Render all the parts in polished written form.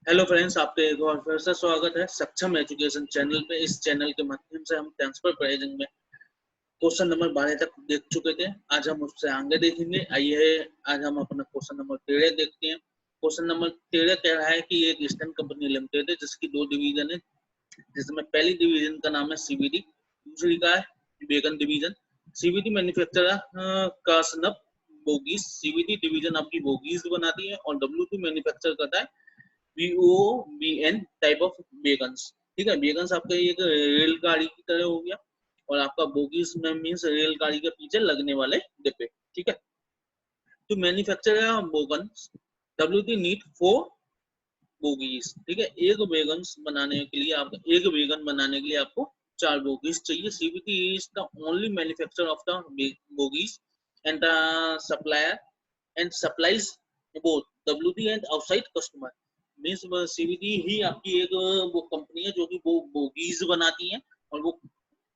Hello friends, आपका एक बार फिर से स्वागत है सक्षम एजुकेशन चैनल पे। इस चैनल के माध्यम से हम ट्रांसफर प्राइसिंग में क्वेश्चन नंबर 12 तक देख चुके थे। आज हम उससे आगे देखेंगे। आइए आज हम अपना क्वेश्चन नंबर 13 देखते हैं। क्वेश्चन नंबर 13 कह रहा है कि एक ईस्टर्न कंपनी लिमिटेड है जिसकी दो डिवीजन है, जिसमें पहली डिवीजन का नाम है सीबीडी, दूसरी का है बेगन डिवीजन। सीबीडी मैन्युफैक्चरर कार्सनप बोगीज। सीबीडी डिवीजन आपकी बोगीज बनाती है और डब्ल्यू2 मैन्युफैक्चर करता है VOBN टाइप ऑफ वेगन्स। ठीक है, वेगन्स आपका एक रेलगाड़ी की तरह हो गया और आपका बोगीज में मीन्स रेलगाड़ी के पीछे लगने वाले डिब्बे। ठीक है, तो मैन्युफैक्चर बोगन्स WT नीड 4 बोगीज। ठीक है, एक वेगन्स बनाने के लिए आप एक वेगन बनाने के लिए आपको 4 बोगीज चाहिए। CVT is the only manufacturer of the bogies and the supplier and supplies both WT and outside customer. Means CVT ही आपकी एक वो कंपनी है जो कि वो बोगीज बनाती है और वो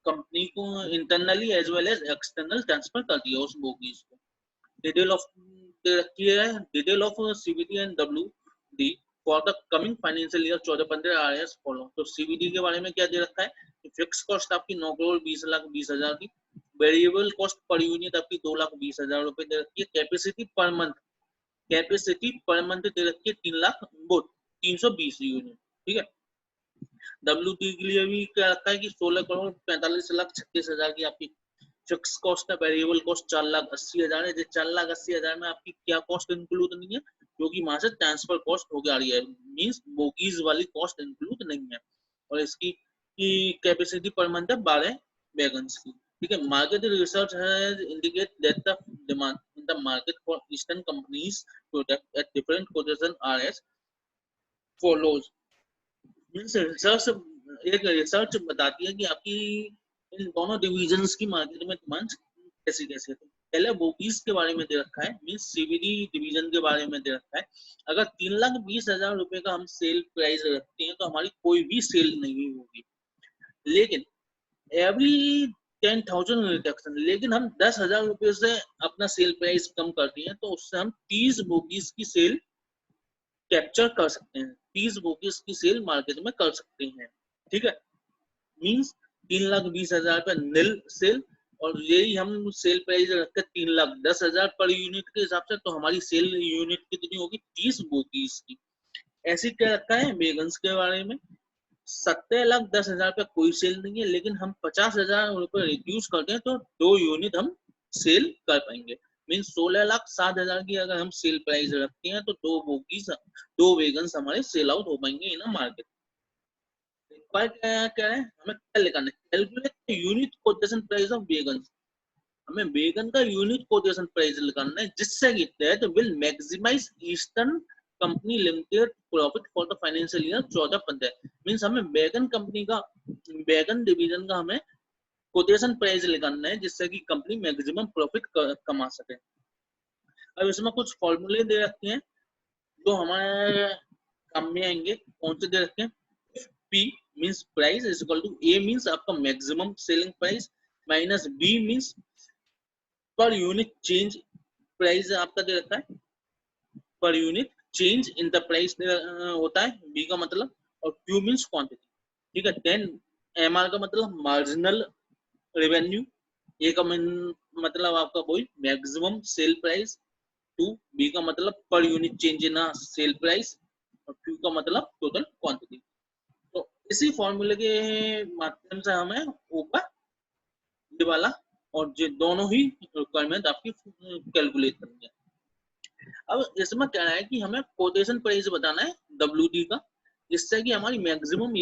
कंपनी को internally as well as external transfer करती है उस बोगीज को। डिटेल ऑफ रखी है, detail of CVT and WD for the coming financial year 14-15 are as follow. तो CVT के बारे में क्या दे रखा है? फिक्स कॉस्ट आपकी 9,20,20,000 की, वेरिएबल कॉस्ट पर यूनिट आपकी 2,20,000 रुपए दे रखी है। Capacity per month, capacity per month दे रखी है 3,20 यूनिट। ठीक है, WT के लिए भी क्या रखा है कि 16,45,36,36,000 की आपकी फिक्स कॉस्ट है। वेरिएबल कॉस्ट 4,80,000 है। 4,80,000 में आपकी क्या कॉस्ट इंक्लूड नहीं है, क्योंकि वहां से ट्रांसफर कॉस्ट हो जा रही है, मींस बोगीज वाली कॉस्ट इंक्लूड नहीं है। और इसकी कैपेसिटी पर मंथ है 12 वैगन्स की। ठीक है, market research has indicate that the demand in the market for eastern companies product at different quotation are as follows. Means research, एक रिसर्च बताती है कि आपकी इन दोनों डिविजन्स की मार्केट में डिमांड कैसी कैसी है। पहले बोगीज के बारे में दे रखा है, मींस CVD डिवीजन के बारे में दे रखा है। अगर 3,20,000 रुपए का हम सेल प्राइस रखते हैं तो हमारी कोई भी सेल नहीं होगी, लेकिन एवरी 10,000 रिडक्शन, लेकिन हम 10,000 रुपए से अपना सेल प्राइस कम करते हैं तो उससे हम 30 बोगीज की सेल कैप्चर कर सकते हैं, 30 बोगीज की सेल मार्केट में कर सकते हैं। ठीक है, मीन्स 3,20,000 पे नील सेल, और यही हम सेल प्राइस रखते 3,10,000 पर यूनिट के हिसाब से, तो हमारी सेल यूनिट कितनी होगी? 30 बोगीज की। ऐसी क्या रखा है वेगन्स के बारे में? 17,10,000 पे कोई सेल नहीं है, लेकिन हम 50,000 रुपए रिड्यूस करते हैं तो 2 यूनिट हम सेल कर पाएंगे। मीन 16,07,000 की अगर हम सेल प्राइस रखते हैं तो दो बोगीज, दो वेगन्स हमारे सेल आउट हो पाएंगे इन मार्केट। क्या है, हमें क्या लिखना है? Calculate unit quotation price of wagon. हमें वेगन का यूनिट कोटेशन प्राइस निकालना है, जिससे कि that will maximize eastern company limited profit for the financial year 14-15। Means हमें वेगन कंपनी का, वेगन डिवीजन का हमें कोटेशन प्राइस निकालना है जिससे कि कंपनी मैक्सिमम प्रॉफिट कमा सके। अब इसमें कुछ फॉर्मूले दे रखे हैं जो हमारे काम में आएंगे। कौन से दे रखे हैं? P means price is equal to A means आपका maximum selling price minus B means per unit change price आपका दे रखा है, per unit change in the price होता है B का मतलब, और Q means quantity। ठीक है, then MR का मतलब marginal revenue, A का मतलब आपका वही maximum sale price, 2 B का मतलब per unit change in a sale price, और Q का मतलब total quantity। तो इसी फॉर्मूले के माध्यम से हमें ऊपर ये वाला और ये दोनों ही रिक्वायरमेंट आपकी कैलकुलेट करनी है। अब इसमें क्या है कि हमें कोटेशन प्राइस बताना है WD का, जिससे कि हमारी मैक्सिमम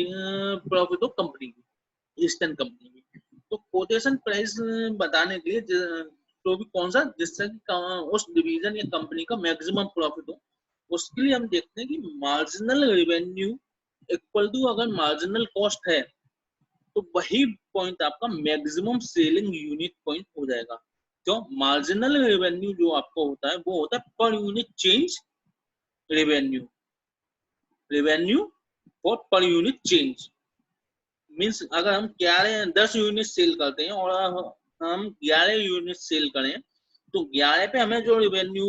प्रॉफिट हो कंपनी की, ईस्टर्न कंपनी की। तो कोटेशन प्राइस बताने के लिए तो भी कौन सा, जिससे कि उस डिवीजन या कंपनी का मैक्सिमम प्रॉफिट हो, उसके लिए हम देखते हैं कि मार्जिनल रेवेन्यू इक्वल टू, अगर मार्जिनल कॉस्ट है तो वही पॉइंट आपका मैक्सिमम सेलिंग यूनिट पॉइंट हो जाएगा। तो मार्जिनल रेवेन्यू जो आपको होता है वो होता है per unit change revenue, revenue for per unit change. Means अगर हम 10 यूनिट सेल करते हैं और हम 11 यूनिट सेल करें तो 11 पे हमें जो रेवेन्यू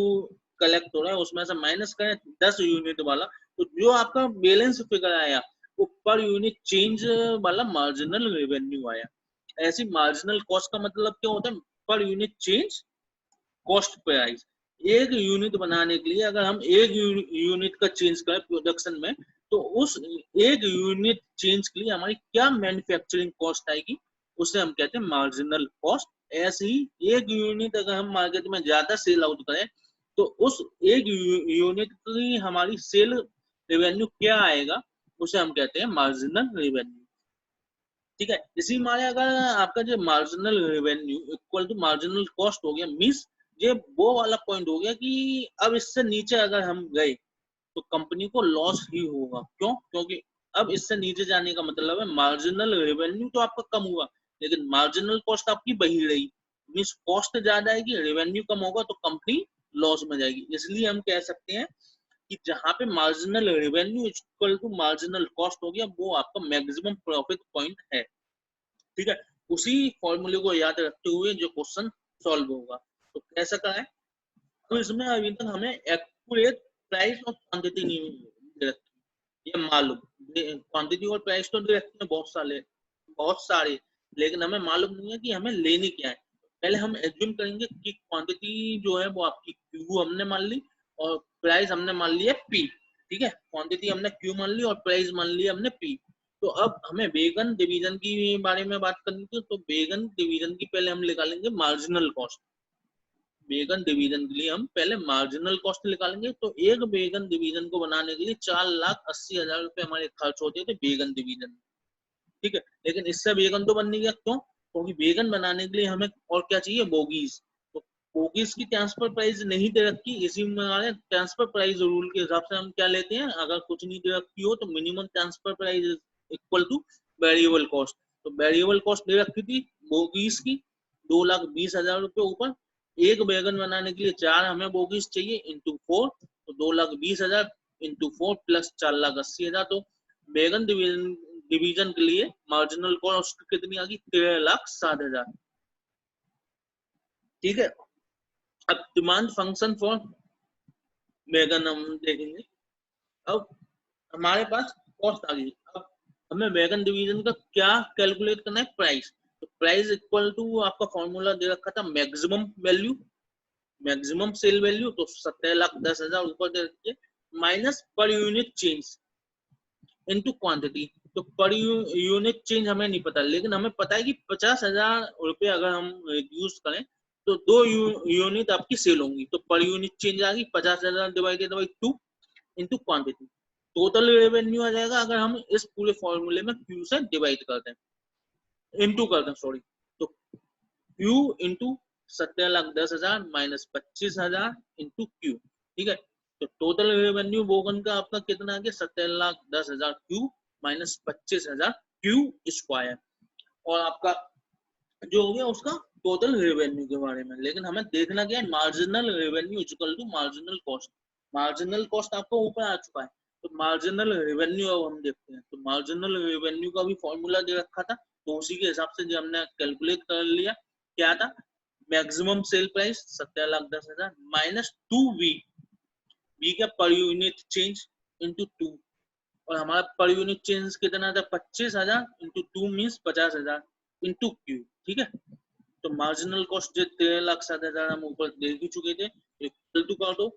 कलेक्ट हो रहा है उसमें से माइनस करें 10 यूनिट वाला, तो जो आपका बैलेंस फिगर आया वो पर यूनिट चेंज वाला मार्जिनल रेवेन्यू आया। ऐसी मार्जिनल कॉस्ट का मतलब क्या होता है? Per unit change cost price. एक यूनिट बनाने के लिए अगर हम एक यूनिट का चेंज करें प्रोडक्शन में, तो उस एक यूनिट चेंज के लिए हमारी क्या मैन्युफैक्चरिंग कॉस्ट आएगी, उसे हम कहते हैं मार्जिनल कॉस्ट। ऐसे ही एक यूनिट अगर हम मार्केट में ज्यादा सेल आउट करें, तो उस एक यूनिट की हमारी सेल रेवेन्यू क्या आएगा, उसे हम कहते हैं मार्जिनल रेवेन्यू। ठीक है, इसी माने अगर आपका जो marginal revenue equal to marginal cost हो गया, मीन्स ये वो वाला पॉइंट हो गया कि अब इससे नीचे अगर हम गए तो कंपनी को लॉस ही होगा। क्यों? क्योंकि अब इससे नीचे जाने का मतलब है मार्जिनल रेवेन्यू तो आपका कम हुआ, लेकिन मार्जिनल कॉस्ट आपकी वही रही। मीन्स कॉस्ट ज्यादा आएगी, रेवेन्यू कम होगा, तो कंपनी लॉस में जाएगी। इसलिए हम कह सकते हैं कि जहां पे marginal revenue equal to marginal cost हो गया, वो आपका मैक्सिमम प्रॉफिट पॉइंट है। ठीक है, उसी फॉर्मूले को याद रखते हुए जो क्वेश्चन सॉल्व होगा, तो कैसा का है? तो इसमें अभी तक हमें एक्यूरेट प्राइस और क्वांटिटी नहीं दे रखी, ये मालूम। क्वांटिटी और प्राइस तो दे रखते हैं बहुत सारे, लेकिन हमें मालूम नहीं है कि हमें लेनी क्या है। पहले हम एज्यूम करेंगे कि क्वांटिटी जो है वो आपकी क्यू हमने मान ली, और प्राइस हमने मान लिया पी। ठीक है, क्वांटिटी हमने क्यू मान ली और प्राइस मान लिया हमने पी। तो अब हमें वेगन डिवीजन की बारे में बात करनी थी, तो वेगन डिवीजन की पहले हम निकालेंगे मार्जिनल कॉस्ट। वेगन डिवीजन के लिए हम पहले मार्जिनल कॉस्ट निकालेंगे। तो एक वेगन डिवीजन को बनाने के लिए 4,80,000 रुपए हमारे खर्च होते थे वेगन डिवीजन। ठीक है, लेकिन इससे वेगन तो बन नहीं गया। क्यों? क्योंकि वेगन बनाने के लिए हमें और क्या चाहिए? बोगीज। तो बोगीज की ट्रांसफर प्राइस नहीं दे रखी, इसी में ट्रांसफर प्राइस रूल के हिसाब से हम क्या लेते हैं, अगर कुछ नहीं दे रखी हो तो minimum transfer price equal two variable cost. तो वेरिएबल कॉस्ट दे रखी थी बोगीज की 2,20,000 रुपए ऊपर। एक बैगन बनाने के लिए 4 हमें बोगीज चाहिए इंटू 4, तो 2,20,000 इंटू 4 प्लस 4,80,000। तो बैगन डिवीजन के लिए मार्जिनल कॉस्ट कितनी आ गई? 13,60,000। ठीक है, अब डिमांड फंक्शन फॉर बैगन हम देखेंगे। अब हमारे पास कॉस्ट आ गई, अब हमें बैगन डिवीजन का क्या कैलकुलेट करना है? प्राइस। तो प्राइस इक्वल टू आपका फॉर्मूला दे रखा था maximum value, maximum sale value, तो 17,10,000 ऊपर दे रखिए, minus per unit change into quantity. तो पर यूनिट चेंज हमें नहीं पता, लेकिन हमें पता है कि 50,000 रुपए अगर हम यूज करें तो 2 यूनिट आपकी सेल होंगी। तो पर यूनिट चेंज आ गई 50,000 divided by 2 into quantity. Total revenue आ जाएगा अगर हम इस पूरे फॉर्मूले में क्यू से डिवाइड कर दें, इनटू कर दें सॉरी। तो Q into 17,10,000 minus 25,000 into Q. ठीक है, तो टोटल रेवेन्यू वोगन का आपका कितना आ गया? 17,10,000 क्यू माइनस 25,000 क्यू स्क्वायर। और आपका जो हो गया उसका टोटल रेवेन्यू के बारे में। लेकिन हमें देखना क्या है? Marginal revenue equal to marginal cost. Marginal cost आपको ऊपर आ चुका है, तो मार्जिनल रेवेन्यू अब हम देखते हैं। तो मार्जिनल रेवेन्यू का भी फॉर्मूला दे रखा था, तो उसी के हिसाब से जो हमने कैलकुलेट कर लिया। क्या था? Maximum sale price 17,10,000 minus 2V, V का पर यूनिट चेंज इंटू 2, और हमारा पर यूनिट चेंज कितना था? 25,000 इंटू 2 मीन्स 50,000 इंटू क्यू। ठीक है, तो मार्जिनल कॉस्ट जो 13,60,000 हम ऊपर देख ही चुके थे, इक्वल टू कर दो,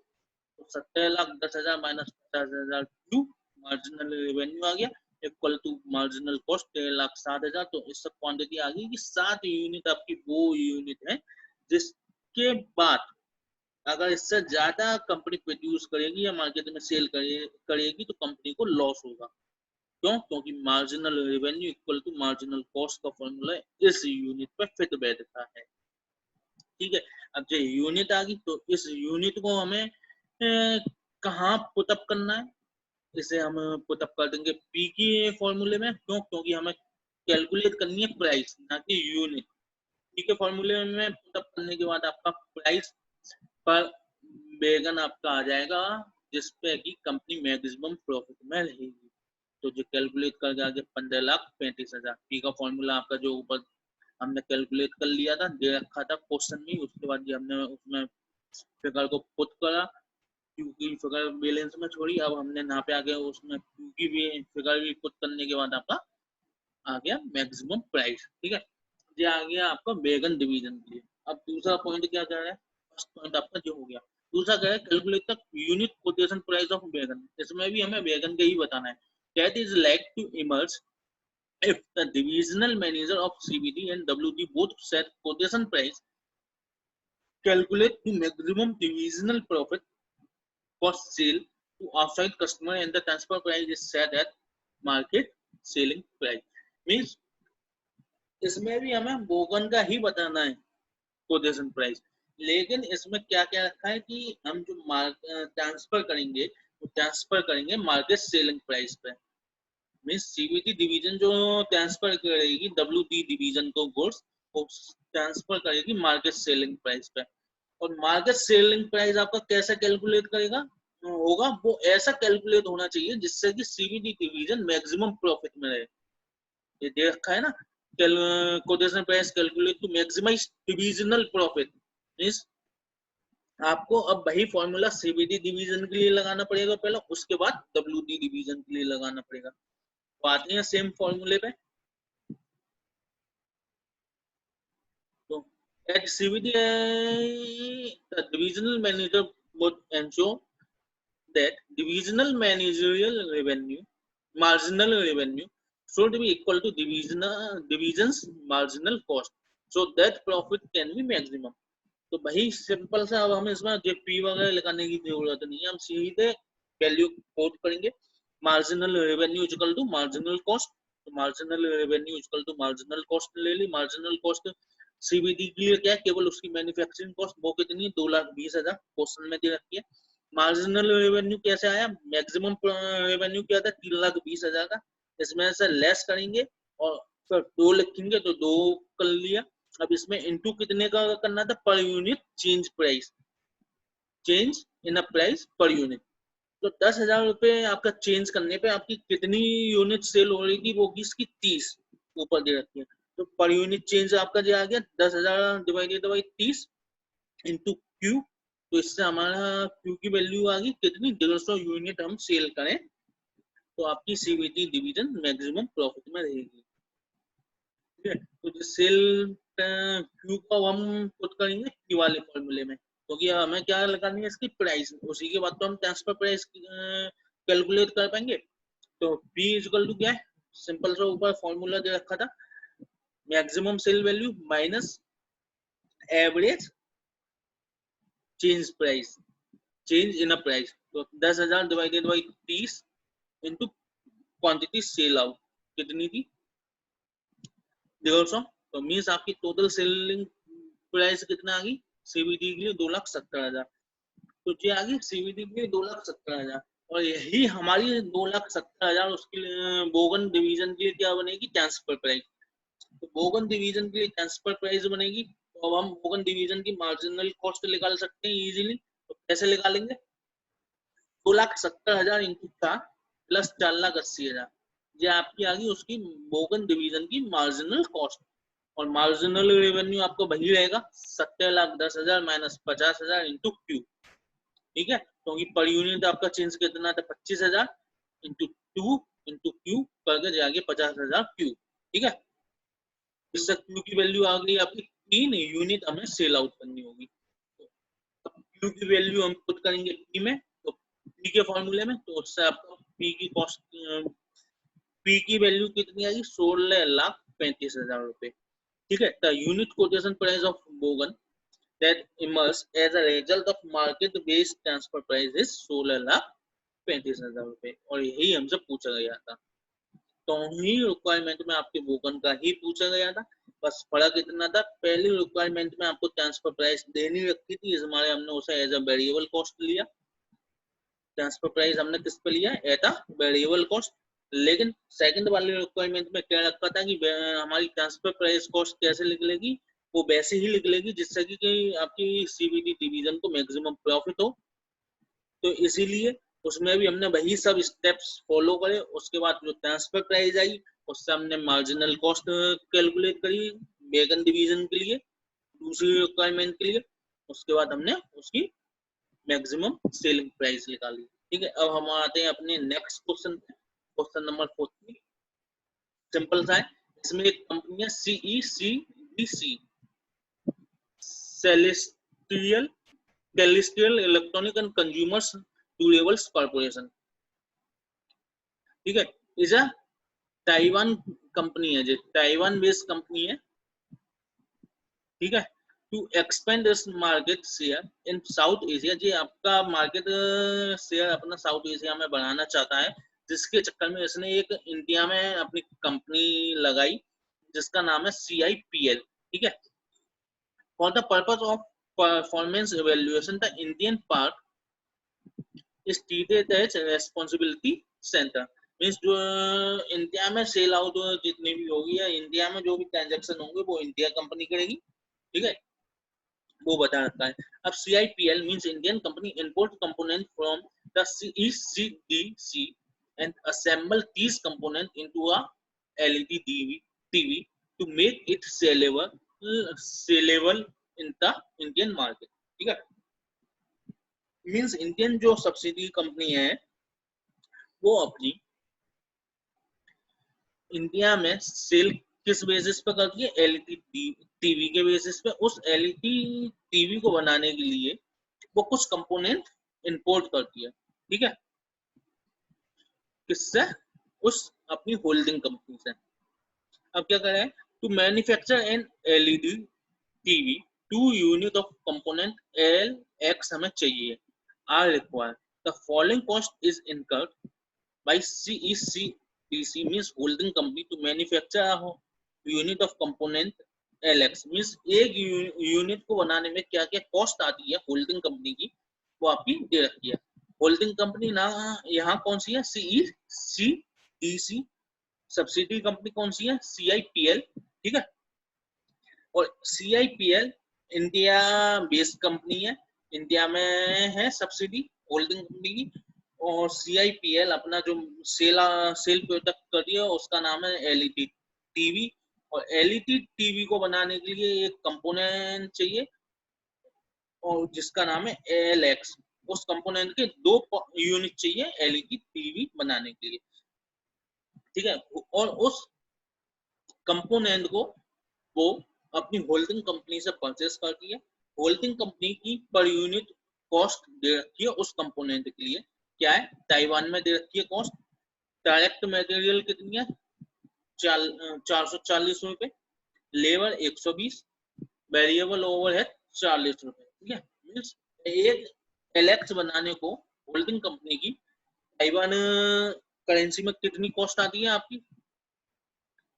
तो 17,10,000 माइनस 50,000 क्यू मार्जिनल रेवेन्यू आ गया इक्वल टू मार्जिनल कॉस्ट 13,60,000। तो इससे क्वांटिटी आ गई कि 7 यूनिट आपकी वो यूनिट है जिसके बाद अगर इससे ज्यादा कंपनी प्रोड्यूस करेगी या मार्केट में सेल करेगी तो कंपनी को लॉस होगा। क्यों? क्योंकि marginal revenue equal to marginal cost का फॉर्मूला इस यूनिट पर फिट बैठता है। ठीक है, अब जो यूनिट आ गई, तो इस यूनिट को हमें कहाँ पुटअप करना है? इसे हम पुटअप कर देंगे पी की फॉर्मूले में। क्यों? क्योंकि हमें कैलकुलेट करनी है प्राइस, ना कि यूनिट। पी के फॉर्मूले में पुटअप करने के बाद आपका प्राइस पर बैगन आपका आ जाएगा जिसपे कि कंपनी मैक्सिमम प्रॉफिट में रहेगी। तो जो कैलकुलेट करके आगे 15,35,000 पी का फॉर्मूला आपका जो ऊपर हमने कैलकुलेट कर लिया था, दे रखा था क्वेश्चन में, उसके बाद हमने उसमें फिगर को पुट करा क्यू की फिगर बैलेंस में छोड़ी, अब हमने यहाँ पे आगे उसमें क्यू की भी फिगर भी पुट करने के बाद आपका आ गया मैक्सिमम प्राइस। ठीक है, ये आ गया आपका वेगन डिवीजन के लिए। अब दूसरा पॉइंट क्या कह रहा है, फर्स्ट पॉइंट आपका जो हो गया, दूसरा कह रहा है calculate the unit quotation price of wagon. इसमें भी हमें वेगन का ही बताना है। That is like to emerge if the divisional manager of CBD and WD both set quotation price, calculate the maximum divisional profit cost sale to outside customer and the transfer price is set at market selling price। Means इसमें भी हमें बोगन का ही बताना है quotation price, लेकिन इसमें क्या क्या रखा है कि हम जो ट्रांसफर करेंगे वो ट्रांसफर करेंगे मार्केट सेलिंग प्राइस पे। मीन्स सीबीडी डिवीजन जो ट्रांसफर करेगी डब्ल्यूडी डिवीजन को गुड्स, वो ट्रांसफर करेगी मार्केट सेलिंग प्राइस पे। और मार्केट सेलिंग प्राइस आपका कैसे कैलकुलेट करेगा होगा, वो ऐसा कैलकुलेट होना चाहिए जिससे कि सीबीडी डिवीजन मैक्सिमम प्रॉफिट में रहे। ये दे रखा है ना, quotation price calculate to maximize divisional profit. Means आपको अब वही फॉर्मूला सीबीडी डिवीजन के लिए लगाना पड़ेगा पहले, उसके बाद डब्ल्यूडी डिवीजन के लिए लगाना पड़ेगा। तो आते हैं सेम फॉर्मूले पे। तो at CBD the divisional manager would ensure that divisional managerial revenue marginal revenue should be equal to division's marginal cost so that profit can be maximum। तो भाई सिंपल सा, अब हमें इसमें पी वगैरह लगाने की जरूरत नहीं है, हम सीधे वैल्यू कोट करेंगे। Marginal revenue equal to marginal cost, तो marginal revenue equal to marginal cost ले ली। मार्जिनल कॉस्ट सीबीडी के लिए क्या है, केवल उसकी मैन्युफैक्चरिंग कॉस्ट, वो कितनी है 2,20,000 क्वेश्चन में दे रखी है। मार्जिनल रेवेन्यू कैसे आया, मैक्सिमम रेवेन्यू क्या था 3,20,000 का, इसमें से लेस करेंगे और फिर 2 लिखेंगे तो 2 कर लिया। अब इसमें इनटू कितने का करना था, per unit change price, change in a price per unit. तो 10,000 रुपए आपका चेंज करने पे आपकी कितनी यूनिट सेल हो रही थी, वो इसकी 30 ऊपर दे रखी है। तो पर यूनिट चेंज आपका जो आ गया 10,000 डिवाइडेड बाई 30 इंटू क्यू। तो इससे हमारा क्यू की वैल्यू आ गई कितनी, 150 यूनिट हम सेल करें तो आपकी सीबीडी डिवीजन मैक्सिमम प्रॉफिट में रहेगी। ठीक है, तो जो सेल क्यू को हम पुट करेंगे क्यू वाले फॉर्मूले में, क्योंकि तो हमें क्या लगानी है इसकी प्राइस, उसी के बाद तो हम ट्रांसफर प्राइस कैलकुलेट कर पाएंगे। तो P इक्वल टू क्या है, सिंपल सा ऊपर फॉर्मूला दे रखा था, maximum sale value minus average change price, change in a price. तो 10,000 divided by 30 into quantity sale out कितनी थी 150। तो मीन्स आपकी टोटल सेलिंग प्राइस कितना आ गई सीबीडी के लिए 2,70,000। तो ये आ गई सीबीडी के लिए 2,70,000, और यही हमारी 2,70,000 उसके लिए बोगन डिवीजन के लिए क्या बनेगी, ट्रांसफर प्राइस। तो बोगन डिवीजन के लिए ट्रांसफर प्राइस बनेगी, तो अब हम बोगन डिवीजन की मार्जिनल कॉस्ट निकाल सकते हैं इजीली। तो कैसे निकालेंगे, 2,70,000 इंटू 4 प्लस 4,80,000, ये आपकी आ गई उसकी बोगन डिवीजन की मार्जिनल कॉस्ट। और मार्जिनल रेवेन्यू आपको वही रहेगा 70,10,000 माइनस 50,000 इंटू क्यू। ठीक है, क्योंकि पर यूनिट आपका चेंज कितना था 25,000 इंटू 2 इंटू क्यू करके जाएगी 50,000 क्यू। ठीक है, इससे क्यू की वैल्यू आ गई आपकी 3 यूनिट हमें सेल आउट करनी होगी। तो क्यू की वैल्यू हम पुट करेंगे पी में, तो पी के फॉर्मूले में, तो उससे आपको पी की कॉस्ट, पी की वैल्यू कितनी आएगी 16,35,000 रुपए। ठीक है, the unit quotation price of बोगन that emerged as a result of market based transfer price is 16,35,000 रुपए, और यही हमसे पूछा गया था। तो ही रिक्वायरमेंट में आपके बोगन का ही पूछा गया था, बस फर्क इतना था, पहली रिक्वायरमेंट में आपको ट्रांसफर प्राइस देनी रखी थी, इस हमारे हमने उसे एज अ वेरिएबल कॉस्ट लिया। ट्रांसफर प्राइस हमने किस पे लिया, एट अ वेरिएबल कॉस्ट। लेकिन सेकंड वाली रिक्वायरमेंट में क्या रखा था कि हमारी ट्रांसफर प्राइस कॉस्ट कैसे निकलेगी, वो वैसे ही निकलेगी जिससे कि आपकी सीबीडी डिवीजन को मैक्सिमम प्रॉफिट हो। तो इसीलिए उसमें भी हमने वही सब स्टेप्स फॉलो करे। उसके बाद जो ट्रांसफर प्राइस आई उससे हमने मार्जिनल कॉस्ट कैलकुलेट करी वेगन डिवीजन के लिए, दूसरी रिक्वायरमेंट के लिए। उसके बाद हमने उसकी मैक्सिमम सेलिंग प्राइस निकाली। ठीक है, अब हम आते हैं अपने नेक्स्ट क्वेश्चन पे, क्वेश्चन नंबर 14। सिंपल सा है, इसमें एक कंपनी है CECDC, celestial celestial electronic and consumers durables corporation. ठीक है, इज अ ताइवान कंपनी है, जो ताइवान बेस्ड कंपनी है। ठीक है, to expand this market share in South Asia, जी आपका मार्केट शेयर अपना साउथ एशिया में बढ़ाना चाहता है, जिसके चक्कर में इसने एक इंडिया में अपनी कंपनी लगाई जिसका नाम है CIPL। ठीक है, for the purpose of performance evaluation the Indian part is treated as responsibility centre. Means जो इंडिया में सेल आउट जितनी भी होगी या इंडिया में जो भी ट्रांजेक्शन होंगे वो इंडिया कंपनी करेगी। ठीक है, वो बता रखा है। अब CIPL means Indian company import component from the CECDC and assemble these components into a LED TV to make it sellable in the Indian market। ठीक है, मीन्स इंडियन जो सब्सिडी कंपनी है वो अपनी इंडिया में सेल किस basis पे करती है, LED टीवी के बेसिस पे। उस LED टीवी को बनाने के लिए वो कुछ कंपोनेंट इंपोर्ट करती है। ठीक है, किससे, उस अपनी होल्डिंग कंपनी से। अब क्या करें, to manufacture an LED TV 2 unit of component LX हमें चाहिए, are require. The following cost is incurred by CECDC means holding company to manufacture a unit of component LX। Means एक unit को बनाने में क्या क्या कॉस्ट आती है होल्डिंग कंपनी की, वो आपकी दे रखी है। होल्डिंग कंपनी ना यहाँ कौन सी है, CECDC। सब्सिडी कंपनी कौन सी है, CIPL। ठीक है, और CIPL इंडिया बेस्ड कंपनी है, इंडिया में है सब्सिडी होल्डिंग कंपनी की। और CIPL अपना जो सेल प्रोडक्ट कर रही है उसका नाम है LED टीवी। और LED टीवी को बनाने के लिए एक कंपोनेंट चाहिए और जिसका नाम है LX। उस कंपोनेंट के 2 यूनिट चाहिए LED टीवी बनाने के लिए। ठीक है, और उस कंपोनेंट को वो अपनी होल्डिंग कंपनी से परचेस करती है। होल्डिंग कंपनी की पर यूनिट कॉस्ट दे रखी है उस कंपोनेंट के लिए, क्या है, ताइवान में दे रखी है कॉस्ट। डायरेक्ट मटेरियल कितनी है, 440 रुपए, लेबर 120, वेरिएबल ओवरहेड 40 रुपए। ठीक है, मींस एक LX बनाने को होल्डिंग कंपनी की ताइवान करेंसी में कितनी कॉस्ट आती है आपकी,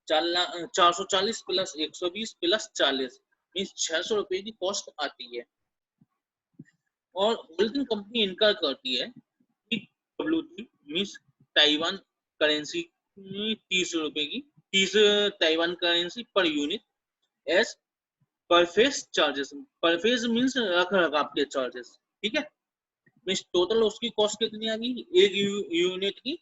440 प्लस 120 प्लस 40 मीन्स 600 रुपए की कॉस्ट आती है। और होल्डिंग कंपनी इनकार करती है TWT मीन्स ताइवान करेंसी 30 रुपए की, 30 Taiwan currency per unit as परफेस चार्जेस। परफेस मीन्स रख रखाव के चार्जेस। ठीक है, मीन्स टोटल उसकी कॉस्ट कितनी आ गई एक यूनिट की,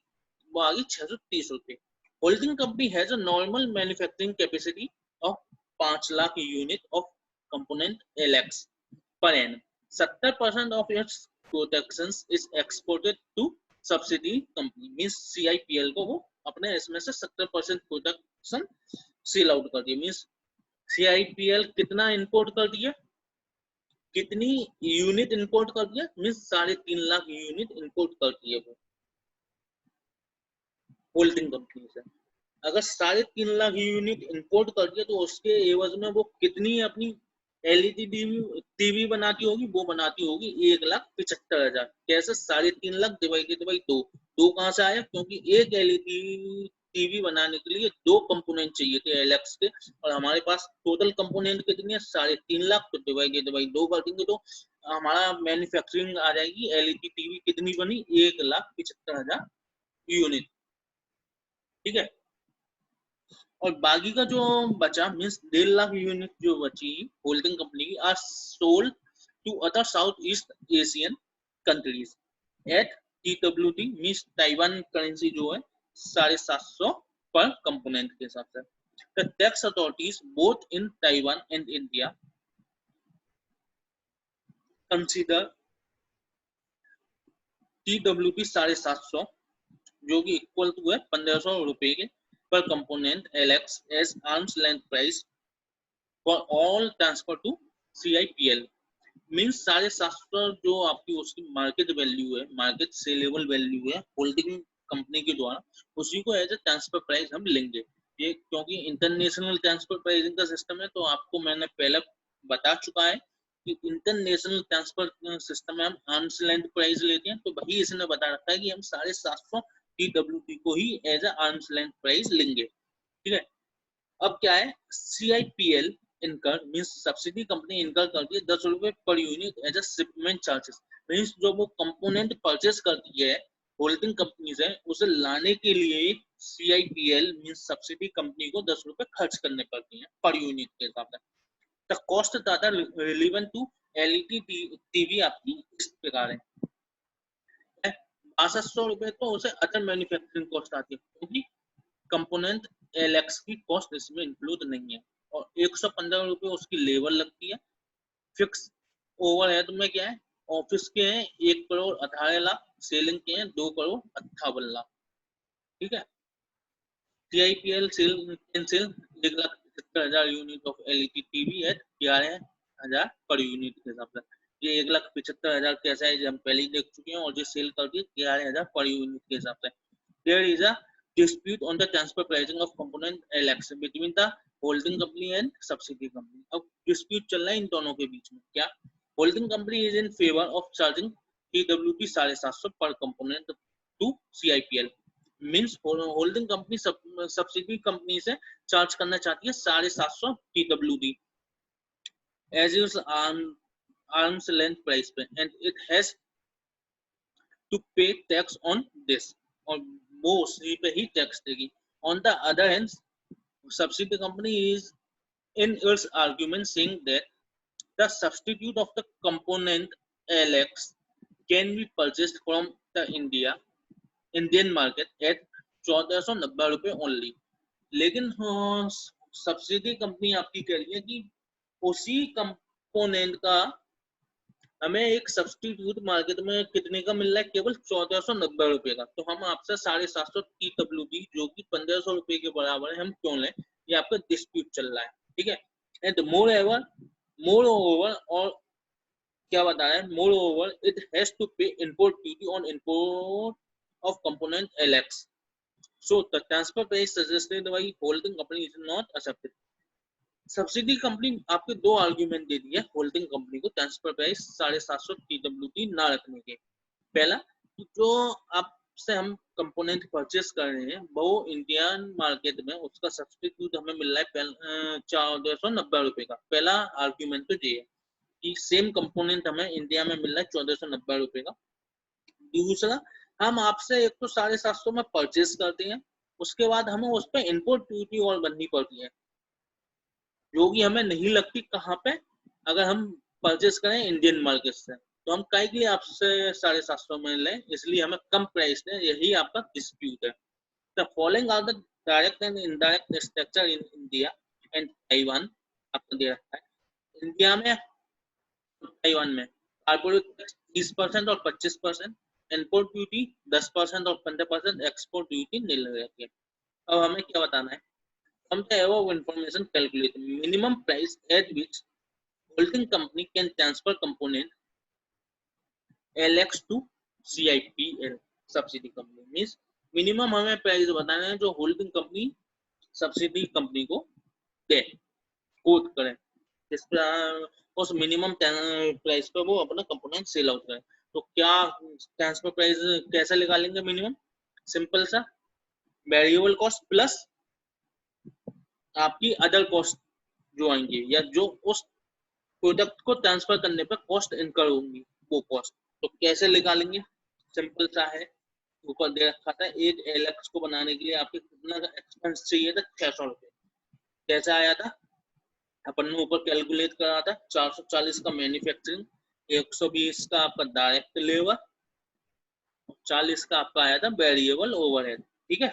वो आ गई 630 रुपए। Holding company has a normal manufacturing capacity of 5 lakh unit of component LX per annum। 70% of its production is exported to subsidy company means CIPL को वो अपने इसमें से 70% प्रोडक्शन सेल आउट कर दिया। मींस CIPL कितना इंपोर्ट कर दिया, कितनी यूनिट इंपोर्ट कर दिया, मींस 3.5 लाख यूनिट इंपोर्ट कर दिए वो होल्डिंग कंपनी से। अगर 3.5 लाख यूनिट इंपोर्ट कर दिया तो उसके एवज में वो कितनी अपनी LED टीवी बनाती होगी, वो बनाती होगी 1,75,000। कैसे, 3.5 लाख डिवाइडेड बाई 2, 2 कहाँ से आया, क्योंकि एक LED टीवी बनाने के लिए 2 कंपोनेंट चाहिए थे LX के, और हमारे पास टोटल कंपोनेंट कितनी है 3.5 लाख, तो डिवाइडेड बाई 2 कर देंगे तो हमारा मैन्युफैक्चरिंग आ जाएगी। LED टीवी कितनी बनी, 1,75,000 यूनिट। ठीक है, और बाकी का जो बचा मींस 1.5 लाख यूनिट जो बची होल्डिंग कंपनी की are sold to other south east Asian countries at TWT means Taiwan currency जो है 750 पर कंपोनेंट के हिसाब से। The tax authorities both in Taiwan and India consider TWT 750 जो कि इक्वल टू है 1500 रुपए के पर component LX as arms length price for all transfer to CIPL means 750 जो आपकी उसकी मार्केट वैल्यू है, मार्केट सेलेबल वैल्यू है होल्डिंग कंपनी के द्वारा, उसी को एज ए ट्रांसफर प्राइस हम लेंगे। ये क्योंकि इंटरनेशनल ट्रांसफर प्राइसिंग का सिस्टम है, तो आपको मैंने पहले बता चुका है कि इंटरनेशनल ट्रांसफर सिस्टम में हम आर्म्स लेंथ प्राइस लेते हैं, तो वही इसने बता रखा है कि हम 750 TWT को ही as a arms length price लेंगे। ठीक है, अब क्या है, CIPL इनकर मीन्स सब्सिडी कंपनी इनकर करती है 10 रुपए पर unit as a shipment charges. Means जो वो कंपोनेंट परचेस करती है होल्डिंग कंपनी से, उसे लाने के लिए CIPL मीन्स सब्सिडी कंपनी को 10 रुपए खर्च करने पड़ते हैं पर यूनिट के हिसाब से। द कॉस्ट ज्यादा रिलेवेंट टू LED टीवी आपकी इस प्रकार है 6200 रुपए, तो उसे अदर मैन्युफैक्चरिंग कॉस्ट आती है क्योंकि कंपोनेंट LX की कॉस्ट इसमें इंक्लूड नहीं है, और 115 रुपए उसकी लेबर लगती है। फिक्स ओवरहेड में क्या है, ऑफिस के हैं 1 करोड़ 18 लाख, सेलिंग के हैं 2 करोड़ 58 लाख। ठीक है, CIPL sale 1,75,000 unit of LED TV at 11,000 पर यूनिट के हिसाब से। ये 1,75,000 कैसा है हम पहले ही देख चुके हैं, और जो सेल करती है 11,000 पर यूनिट के हिसाब से। There is a dispute on the transfer pricing of component LX between the holding company and subsidiary company। अब dispute चल रहा है इन दोनों के बीच में। क्या holding company is in favor of charging TWT 750 per component to CIPL means holding company subsidy company से charge करना चाहती है 750 TWT as is arms length price पे, and it has to pay tax on this, और वो उसी पे ही टैक्स देगी। On the other hand subsidy company is in its argument saying that the substitute of the component LX can be purchased from the Indian market at 1490 रुपए only. लेकिन subsidy company आपकी कह रही है कि उसी कंपोनेंट का हमें एक सब्स्टिट्यूट मार्केट में कितने का मिल रहा है, केवल 1490 रुपए का। तो हम आपसे 750 TWT जो कि 1500 रुपए के बराबर है हम क्यों लें, ये आपका डिस्प्यूट चल रहा है। ठीक है, एंड मोर ओवर और क्या बता रहा है, moreover it has to pay import duty on import of component LX, so the transfer price suggested by holding company is not accepted। Subsidy company आपके दो आर्गुमेंट दे दिए होल्डिंग कंपनी को transfer price 750 TWT ना रखने के। पहला, जो आपसे हम कंपोनेंट परचेस कर रहे हैं वो इंडियन मार्केट में उसका सब्स्टिट्यूट हमें मिल रहा है 1490 रुपए का। पहला आर्गुमेंट तो ये है कि सेम कंपोनेंट हमें इंडिया में मिल रहा है 1490 रुपए का। दूसरा, हम आपसे एक तो 750 में परचेस करते हैं, उसके बाद हमें उस पर इंपोर्ट ड्यूटी और बननी पड़ती है जो कि हमें नहीं लगती कहाँ पे, अगर हम परचेस करें इंडियन मार्केट से। तो हम कई के लिए आपसे 750 में लें, इसलिए हमें कम प्राइस दें, यही आपका डिस्प्यूट है। The following are the direct and indirect structure in India and Taiwan. आपको दे रखा है इंडिया में ताइवान में कॉर्पोरेट टैक्स 30% और 25%, इंपोर्ट ड्यूटी 10% और 15%, एक्सपोर्ट ड्यूटी नहीं रहती है। अब हमें क्या बताना है, from the above information calculate minimum price at which holding company can transfer component LX to CIPL subsidy company. Means minimum हमें प्राइस बताना है जो होल्डिंग कंपनी सब्सिडी कंपनी को दे, कोट करें, जिस पर उस मिनिमम प्राइस पर वो अपना कंपोनेंट सेल आउट करे। तो क्या ट्रांसफर प्राइस कैसे निकालेंगे मिनिमम, सिंपल सा, वेरिएबल कॉस्ट प्लस आपकी अदर कॉस्ट जो आएंगी या जो उस प्रोडक्ट को ट्रांसफर करने पर कॉस्ट इनकर होंगी वो कॉस्ट। तो कैसे निकालेंगे, सिंपल सा है, ऊपर दे रखा था एक LX को बनाने के लिए आपके कितना एक्सपेंस चाहिए था 600 रुपए। कैसे आया था, अपन ने ऊपर कैलकुलेट करा था 440 का मैन्युफैक्चरिंग, 120 का आपका डायरेक्ट लेबर, 40 का आपका आया था वेरिएबल ओवरहेड। ठीक है,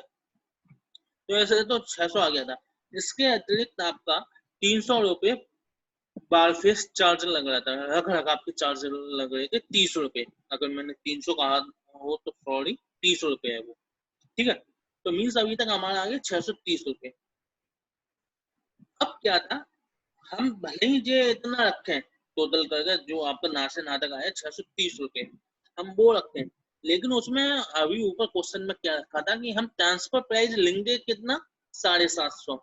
तो ऐसे तो 600 आ गया था। इसके अतिरिक्त आपका 300 रुपए बारफेस चार्ज लग रहा था, रख रखाव के चार्ज लग रहे थे 30 रुपए। अगर मैंने 300 कहा हो तो सॉरी 30 रुपए है वो, ठीक है। तो मीन्स अभी तक हमारा आ गया 630 रुपए। अब क्या था, हम भले ही जो इतना रखें टोटल करके, जो आपका ना से ना तक आया 630 रुपए, हम वो रखें, लेकिन उसमें अभी ऊपर क्वेश्चन में क्या रखा था कि हम ट्रांसफर प्राइस लेंगे कितना, 750।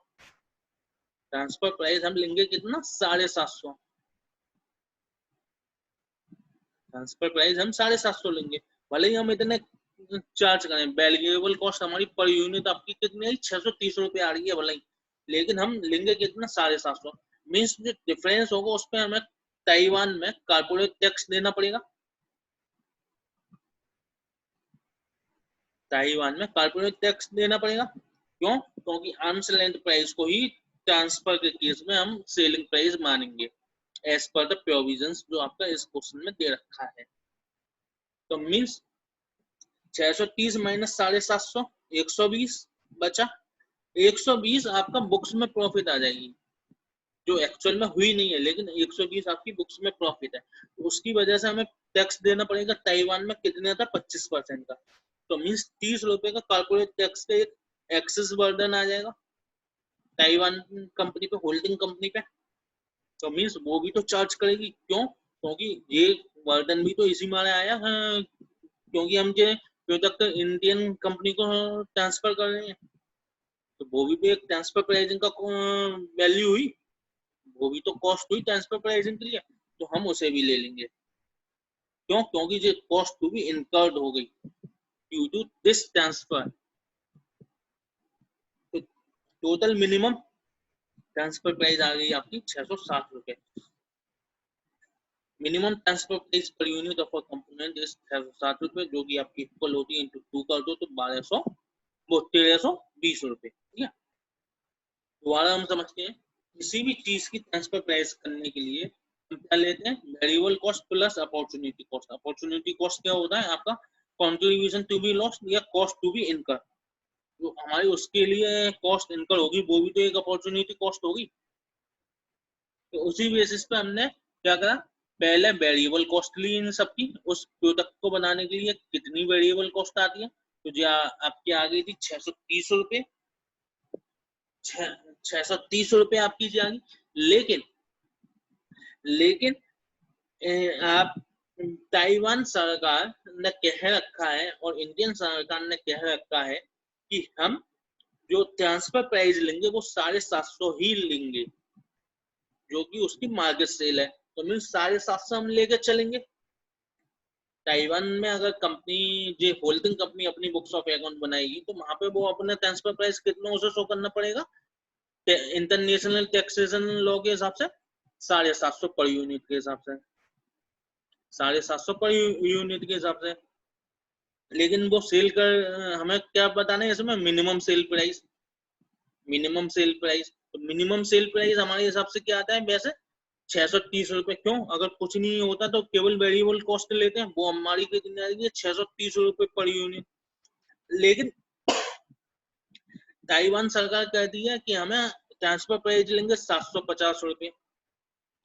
ट्रांसफर प्राइस हम लेंगे कितना, 750। ट्रांसफर प्राइस हम 750 लेंगे, भले ही हम इतने चार्ज करें। वैल्यूएबल कॉस्ट हमारी पर यूनिट आपकी कितनी आई, 630 रुपए आ रही है भले ही, लेकिन हम लेंगे कितना, 750। मीन्स जो डिफरेंस होगा उस पर हमें ताइवान में कारपोरेट टैक्स देना पड़ेगा। ताइवान में कारपोरेट टैक्स देना पड़ेगा, क्यों, क्योंकि आर्म्स लेंथ प्राइस को ही ट्रांसफर के केस में हम सेलिंग प्राइस मानेंगे एज पर द प्रोविजंस जो आपका इस क्वेश्चन में दे रखा है। तो मीन्स 630 माइनस 750, 120 बचा। 120 आपका बुक्स में प्रॉफिट आ जाएगी, जो एक्चुअल में हुई नहीं है, लेकिन 120 आपकी बुक्स में प्रॉफिट है। तो उसकी वजह से हमें टैक्स देना पड़ेगा ताइवान में, कितने था, 25% का। तो मीन्स 30 रुपए का कॉर्पोरेट टैक्स का एक एक्सेस बर्डन आ जाएगा ताइवान कंपनी पे, होल्डिंग कंपनी पे। तो मीन्स वो भी तो चार्ज करेगी, क्यों, क्योंकि ये बर्डन भी तो इसी मारे आया है, क्योंकि हम जो प्रोडक्ट इंडियन कंपनी को ट्रांसफर कर रहे हैं, तो वो भी तो एक ट्रांसफर प्राइसिंग का वैल्यू हुई, वो भी तो कॉस्ट हुई ट्रांसफर प्राइसिंग के लिए, तो हम उसे भी ले लेंगे। क्यों, क्योंकि ये कॉस्ट टू बी इनकर्ड हो गई ड्यू टू दिस ट्रांसफर। तो टोटल मिनिमम ट्रांसफर प्राइस आ गई आपकी 660 रुपए। मिनिमम ट्रांसफर प्राइस पर unit of a component is 660 रुपए, जो कि आपकी इक्वल होती है, इंटू 2 कर दो तो 1320 रुपए, ठीक है। दोबारा हम समझते हैं, किसी भी चीज की ट्रांसफर प्राइस करने के लिए हम क्या लेते हैं, variable cost plus opportunity cost. Opportunity cost क्या होता है आपका, कंट्रीब्यूशन टू बी लॉस्ट या कॉस्ट टू बी इनकर, जो हमारी उसके लिए कॉस्ट इनकर होगी वो भी तो एक अपॉर्चुनिटी कॉस्ट होगी। तो उसी बेसिस पे हमने क्या करा, पहले वेरिएबल कॉस्ट ली इन सबकी, उस प्रोडक्ट को बनाने के लिए कितनी वेरिएबल कॉस्ट आती है, तो जो आपकी आ गई थी 630 रुपए, 630 रुपए आपकी जी आ गई। लेकिन लेकिन आप ताइवान सरकार ने कह रखा है और इंडियन सरकार ने कह रखा है कि हम जो ट्रांसफर प्राइस लेंगे वो 750 ही लेंगे, जो कि उसकी मार्केट सेल है। तो मीन 750 हम लेके चलेंगे। ताइवान में अगर कंपनी जो होल्डिंग कंपनी अपनी बुक्स ऑफ अकाउंट बनाएगी, तो वहां पे वो अपने ट्रांसफर प्राइस कितना उसे शो करना पड़ेगा, इंटरनेशनल टैक्सेशन लॉ के हिसाब से 750 पर यूनिट के हिसाब से, 750 पर यूनिट के हिसाब से। लेकिन वो सेल कर हमें क्या बताना है इसमें, minimum sale price. Minimum sale price, तो मिनिमम सेल प्राइस हमारे हिसाब से क्या आता है वैसे, 630 रुपए। क्यों, अगर कुछ नहीं होता तो केवल वेरिएबल कॉस्ट लेते हैं, वो हमारी कितनी आ रही है, 630 रुपए पर यूनिट। लेकिन ताइवान सरकार कहती है कि हमें ट्रांसफर प्राइस लेंगे 750 रुपए,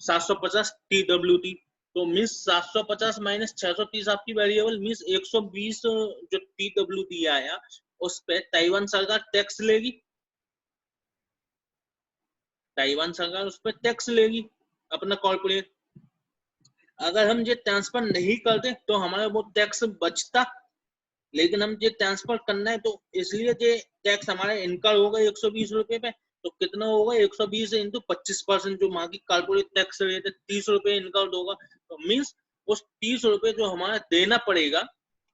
750 TWT। तो मीन्स 750 माइनस 630 आपकी वेरिएबल, मीन्स 120 जो TWT आया उस पे ताइवान सरकार टैक्स लेगी, ताइवान सरकार उस पर टैक्स लेगी अपना कॉर्पोरेट। अगर हम ये ट्रांसफर नहीं करते तो हमारा वो टैक्स बचता, लेकिन हम ये ट्रांसफर करना है तो इसलिए ये टैक्स हमारा इनकर होगा 120 रुपए पे। तो कितना होगा, 120 इंटू 25%, जो वहां की कॉर्पोरेट टैक्स रेट है 30 रुपए इनकर होगा। तो मीन्स उस 30 रुपए जो हमारा देना पड़ेगा,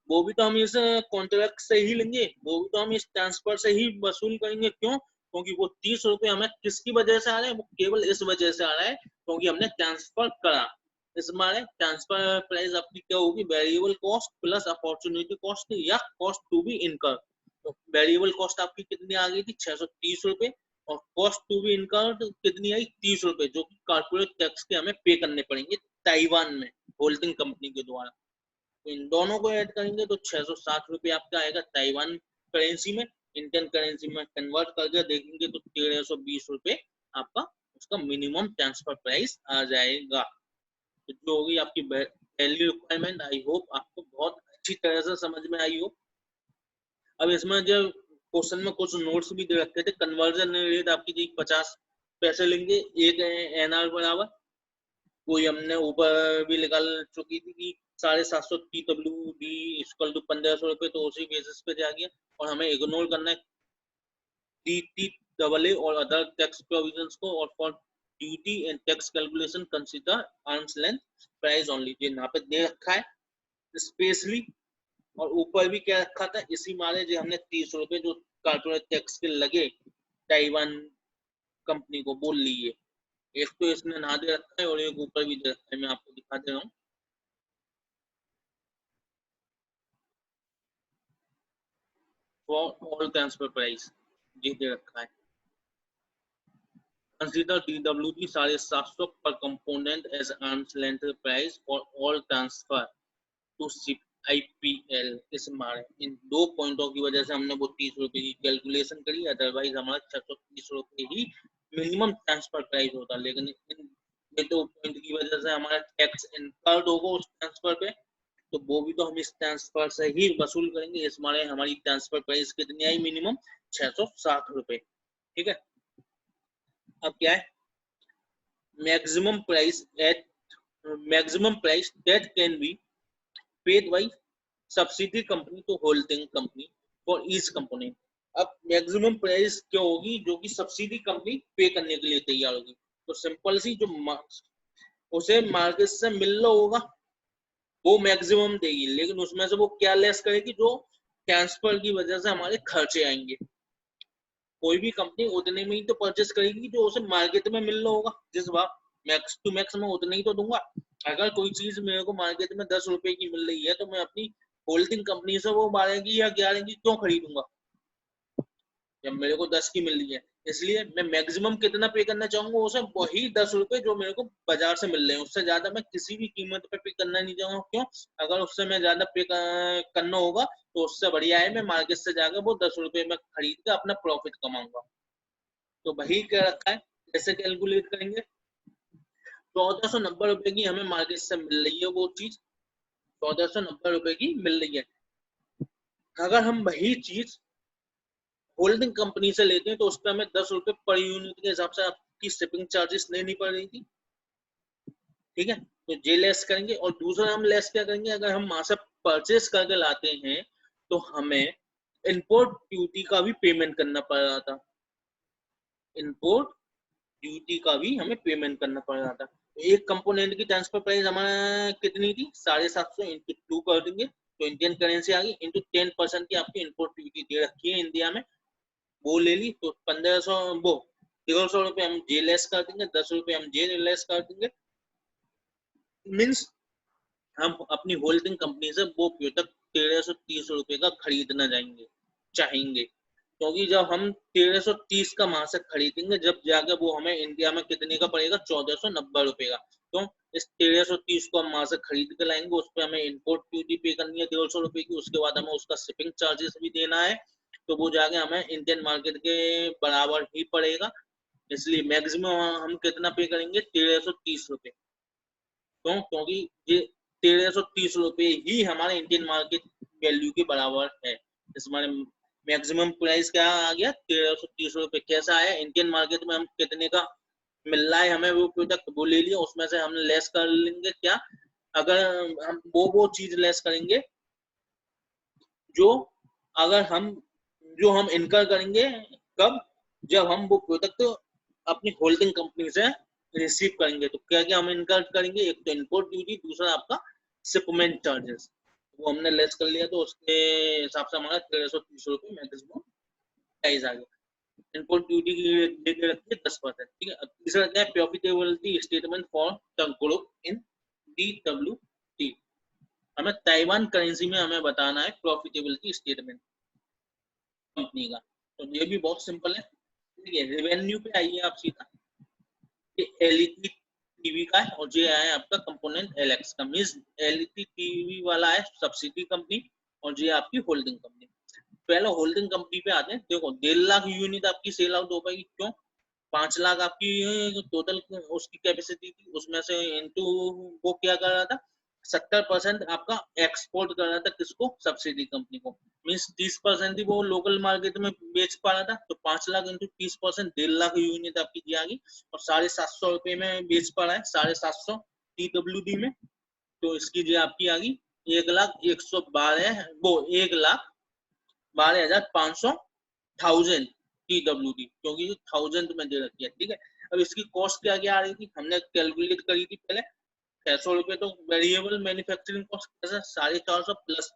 वो भी तो हम इस कॉन्ट्रैक्ट से ही लेंगे, वो भी तो हम इस ट्रांसफर से ही वसूल करेंगे। क्यों, क्योंकि वो 30 रुपए हमें किसकी वजह से आ रहे हैं, वो केवल इस वजह से आ रहा है क्योंकि हमने ट्रांसफर करा। इस मारे ट्रांसफर प्राइस आपकी क्या होगी, variable cost plus opportunity cost या कॉस्ट टू बी इनकर। तो वेरिएबल कॉस्ट आपकी कितनी आ गई थी, 630 रुपए, और कॉस्ट टू बी इनकर कितनी आई, 30 रुपए, जो कि कॉर्पोरेट टैक्स के हमें पे करने पड़ेंगे ताइवान में होल्डिंग कंपनी के द्वारा। तो इन दोनों को ऐड करेंगे तो 660 रुपए आपका आएगा ताइवान करेंसी में। इंडियन करेंसी में कन्वर्ट करके देखेंगे तो 1320 रुपए आपका उसका मिनिमम ट्रांसफर प्राइस आ जाएगा। तो जो होगी आपकी वैल्यू रिक्वायरमेंट, आई होप आपको बहुत अच्छी तरह से समझ में आई हो। अब इसमें जो क्वेश्चन में कुछ नोट्स भी दे रखे थे, कन्वर्जन रेट आपकी थी 50 पैसे लेंगे एक एनआर बराबर, कोई हमने ऊपर भी निकाल चुकी थी कि 750 TWD इक्वल टू 1500 रुपए, तो उसी बेसिस पे जा गया। और हमें इग्नोर करना है TTAA और अदर टैक्स प्रोविजंस को, और for duty and tax calculation consider arms length price only. ये यहाँ पे दे रखा है स्पेशली, और ऊपर भी क्या रखा था, इसी मारे जो हमने 30 रुपए जो कॉर्पोरेट टैक्स के लगे ताइवान कंपनी को बोल लिए। एक तो इसने ना दे रखा है और एक ऊपर भी दे रखा है, मैं आपको दिखा दे रहा हूँ। फॉर ऑल ट्रांसफर प्राइस ये दे रखा है, consider DWG 750 per component as arm's length price for all transfer to SIP IPL। इस मारे इन दो पॉइंटों की वजह से हमने वो 30 रुपए की कैलकुलेशन करी, अदरवाइज हमारा 630 रुपए ही मिनिमम ट्रांसफर प्राइस होता। लेकिन इन ये दो पॉइंट की वजह से हमारा टैक्स इनकर्ड होगा उस ट्रांसफर पे, तो वो भी तो हम इस ट्रांसफर से ही वसूल करेंगे। इस मारे हमारी ट्रांसफर प्राइस कितनी आई, मिनिमम 660 रुपए। ठीक है, अब क्या है, maximum price that can be paid by subsidiary company to holding company for each component। अब मैक्सिमम प्राइस क्या होगी, जो कि सब्सिडी कंपनी पे करने के लिए तैयार होगी। तो सिंपल सी जो उसे मार्केट से मिल रहा होगा वो मैक्सिमम देगी, लेकिन उसमें से वो क्या लेस करेगी, जो ट्रांसफर की वजह से हमारे खर्चे आएंगे। कोई भी कंपनी उतने में ही तो परचेस करेगी जो उसे मार्केट में मिल रहा होगा, जिस भाव मैक्स टू मैक्स मैं उतने ही तो दूंगा। अगर कोई चीज मेरे को मार्केट में 10 रुपए की मिल रही है, तो मैं अपनी होल्डिंग कंपनी से वो 12 की या 11 की क्यों खरीदूंगा जब मेरे को 10 की मिल रही है। इसलिए मैं मैक्सिमम कितना पे करना चाहूंगा, उसे वही 10 रुपए जो मेरे को बाजार से मिल रहे हैं, उससे ज्यादा मैं किसी भी कीमत पे करना नहीं चाहूंगा। क्यों, अगर उससे मैं ज्यादा पे करना होगा तो उससे बढ़िया है मैं मार्केट से जाकर वो 10 रुपए में खरीद कर अपना प्रॉफिट कमाऊंगा। तो वही क्या रखा है, कैसे कैलकुलेट करेंगे। 1490 रुपए की हमें मार्केट से मिल रही है वो चीज, 1490 रुपए की मिल रही है। अगर हम वही चीज होल्डिंग कंपनी से लेते हैं तो उस पर हमें 10 रुपए पर यूनिट के हिसाब से आपकी शिपिंग चार्जेस लेनी पड़ रही थी। ठीक है, तो ये लेस करेंगे। और दूसरा हम लेस क्या करेंगे, अगर हम वहां से परचेस करके लाते हैं तो हमें इंपोर्ट ड्यूटी का भी पेमेंट करना पड़ रहा था, इंपोर्ट ड्यूटी का भी हमें पेमेंट करना पड़ रहा था। तो एक कंपोनेंट की ट्रांसफर प्राइस हमारा कितनी थी, 750 इंटू 2 कर देंगे तो इंडियन करेंसी आ गई, इंटू 10% की आपकी इंपोर्ट ड्यूटी दे रखी है इंडिया में, वो ले ली। तो 1500 वो 150 रुपए हम जे लेस कर देंगे, 10 रुपए हम जे लेस कर देंगे। मीन्स हम अपनी होल्डिंग कंपनी से वो प्रोडक्ट 1330 रुपए का खरीदना जाएंगे चाहेंगे, क्योंकि जब हम 1330 का वहां से खरीदेंगे, जब जाके वो हमें इंडिया में कितने का पड़ेगा, 1490 रुपए का। तो इस 1330 को हम वहां से खरीद के लाएंगे, उस पर हमें इम्पोर्ट ड्यूटी पे करनी है 150 रुपए की, उसके बाद हमें उसका शिपिंग चार्जेस भी देना है, तो वो जाके हमें इंडियन मार्केट के बराबर ही पड़ेगा। इसलिए मैक्सिमम हम कितना पे करेंगे, 1330 रुपए। क्यों, क्योंकि ये 1330 रुपए ही हमारे इंडियन मार्केट वैल्यू के बराबर है। इस हमारे मैक्सिमम प्राइस क्या आ गया, 1330 रुपए। कैसा आया, इंडियन मार्केट में हम कितने का मिल रहा है हमें वो प्रोडक्ट, वो ले लिया, उसमें से हम लेस कर लेंगे क्या, अगर हम वो चीज लेस करेंगे जो अगर हम जो हम इनकर करेंगे, कब, जब हम वो प्रोडक्ट अपनी होल्डिंग कंपनी से रिसीव करेंगे। तो क्या क्या हम इनकर करेंगे, एक तो इम्पोर्ट ड्यूटी, दूसरा आपका शिपमेंट चार्जेस, वो हमने लेस कर लिया, तो उसके हिसाब से हमारा 1330 रुपए मैक्सिमम प्राइस आ गया। इम्पोर्ट ड्यूटी की दे रखी है 10%। ठीक है, अब तीसरा क्या है, profitability statement for the group in DWT। हमें ताइवान करेंसी में हमें बताना है प्रॉफिटेबिलिटी स्टेटमेंट कंपनी का। तो ये भी बहुत सिंपल है। ठीक है, रेवेन्यू पे आइए आप सीधा, एलईडी टीवी का है और ये है आपका कंपोनेंट एलएक्स का। मींस एलईडी टीवी वाला है सब्सिडी कंपनी और ये आपकी होल्डिंग कंपनी। पहले होल्डिंग कंपनी पे आते हैं। देखो 1.5 लाख यूनिट आपकी सेल आउट हो पाएगी, क्यों, 5 लाख आपकी टोटल उसकी कैपेसिटी थी, उसमें से इनटू वो क्या कर रहा था, 70% आपका एक्सपोर्ट कर रहा था, किसको? सब्सिडी कंपनी को। मीन्स 30% ही वो लोकल मार्केट में बेच पा रहा था, तो 5 लाख इंटू 30%, 1.5 लाख यूनिट आपकी जी आ गई, और 750 रुपए में बेच पा रहा है, 750 TWD में, तो इसकी जी आपकी आ गई 1,112 वो 1,12,500 TWD, क्योंकि 1000 में दे रखी है, ठीक है। अब इसकी कॉस्ट क्या क्या आ रही थी, हमने कैलकुलेट करी थी पहले, 600 रुपए तो वेरिएबल मैन्युफैक्चरिंग कॉस्ट, 450 प्लस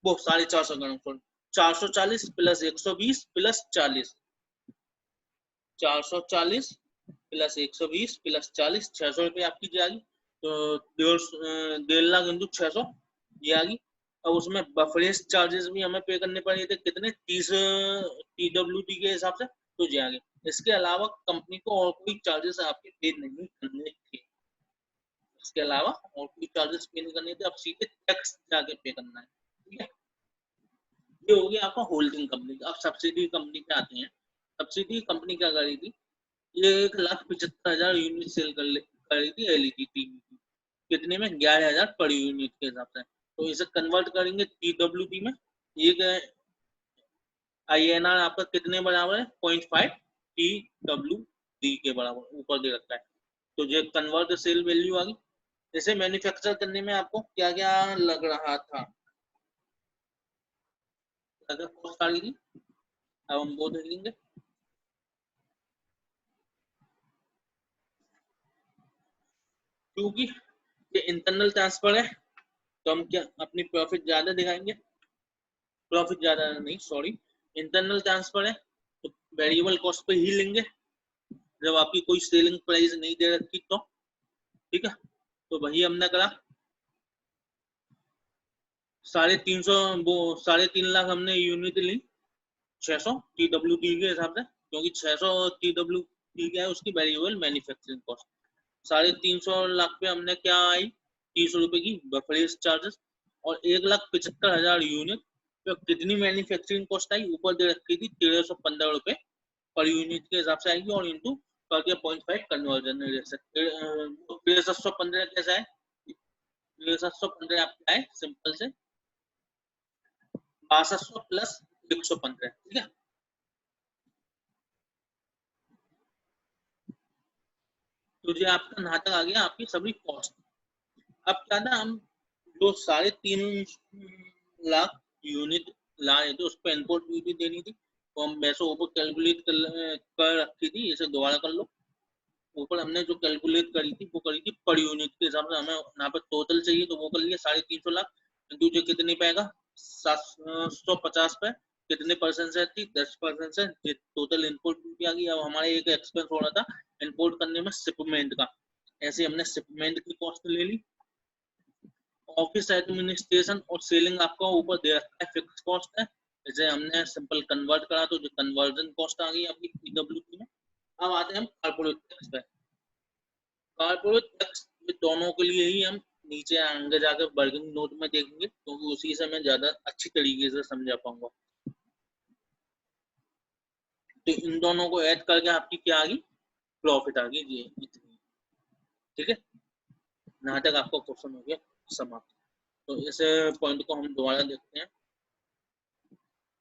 वो 450 ग्राम, 440 प्लस 120 प्लस 40, 440 प्लस 120 प्लस 40, 600 रुपए आपकी जी आ गई, तो 1.5 लाख इंटू 600 ये आ गई। अब उसमें बफरेज चार्जेस भी हमें पे करने पड़े थे, कितने? 30 TWD के हिसाब से, तो जी आ गए। इसके अलावा कंपनी को और कोई चार्जेस आपके पे नहीं करने थे, इसके अलावा और कोई चार्जेस पे नहीं करने थे, अब सीधे टैक्स जाके पे करना है, ठीक है। ये हो गया आपका होल्डिंग कंपनी। अब सब्सिडी कंपनी पे आते हैं। सब्सिडी कंपनी क्या कर रही थी, ये 1,75,000 यूनिट सेल कर रही थी LED टीवी की, कितने में? 11,000 पर यूनिट के हिसाब से। तो इसे कन्वर्ट करेंगे TWD में, ये INR आपका कितने बराबर है? 0.5 TWD के बराबर ऊपर दे रखा है, तो ये कन्वर्ट सेल वैल्यू आ गई। इसे मैन्युफैक्चर करने में आपको क्या क्या लग रहा था, क्या क्या कॉस्ट आ रही थी, अब हम वो देखेंगे। क्योंकि ये इंटरनल ट्रांसफर है, तो हम क्या अपनी प्रॉफिट ज्यादा दिखाएंगे, प्रॉफिट ज्यादा नहीं, सॉरी, इंटरनल ट्रांसफर है, तो वेरिएबल कॉस्ट पे ही लेंगे जब आपकी कोई सेलिंग प्राइस नहीं दे रखी तो, ठीक है। तो वही हमने करा, 350 वो 3.5 लाख हमने यूनिट ली, 600 TWD के हिसाब से, क्योंकि 600 TWD क्या है उसकी वेरिएबल मैन्युफैक्चरिंग कॉस्ट। 350 लाख पे हमने क्या आई, 30 रुपए की बफरेज चार्जेस, और 1,75,000 यूनिट तो कितनी मैन्युफैक्चरिंग कॉस्ट आई, ऊपर दे रखी थी 1,315 रुपए पर यूनिट के हिसाब से आएगी, और इंटू कर दिया 0.5 कन्वर्जन रेट। 1,315 कैसा है, 1,315 आपका है सिंपल से 6200 प्लस 115, ठीक है। तो ये आपका नाटक आ गया आपकी सभी कॉस्ट। अब क्या था, हम जो 3.5 लाख यूनिट लाए थे उस पर इम्पोर्ट ड्यूटी देनी थी, तो हम वैसे ऊपर कैलकुलेट कर रखी थी, इसे दोबारा कर लो। ऊपर हमने जो कैलकुलेट करी थी वो करी थी पर यूनिट के हिसाब से, हमें यहाँ पर टोटल चाहिए तो वो कर लिया 350 लाख इंटू जो कितने पाएगा 750 पे, कितने परसेंट से थी? 10% से, टोटल इनपुट ड्यूटी आ गई। अब हमारे एक एक्सपेंस हो रहा था इम्पोर्ट करने में शिपमेंट का, ऐसे हमने शिपमेंट की कॉस्ट ले ली। ऑफिस एडमिनिस्ट्रेशन और सेलिंग आपका ऊपर दे रखा है, फिक्स कॉस्ट है, इसे हमने सिंपल कन्वर्ट करा तो जो कन्वर्जन कॉस्ट आ गई आपकी PWD में। अब आते हैं हम कॉर्पोरेट टैक्स पे। कॉर्पोरेट टैक्स दोनों के लिए ही हम नीचे आगे जाकर वर्किंग नोट में देखेंगे, क्योंकि उसी से मैं ज्यादा अच्छी तरीके से समझा पाऊंगा। तो इन दोनों को ऐड करके आपकी क्या आ गई, प्रॉफिट आ गई, ये इतनी, ठीक है। यहाँ तक आपका क्वेश्चन हो गया समाप्त। तो इस पॉइंट को हम दोबारा देखते हैं।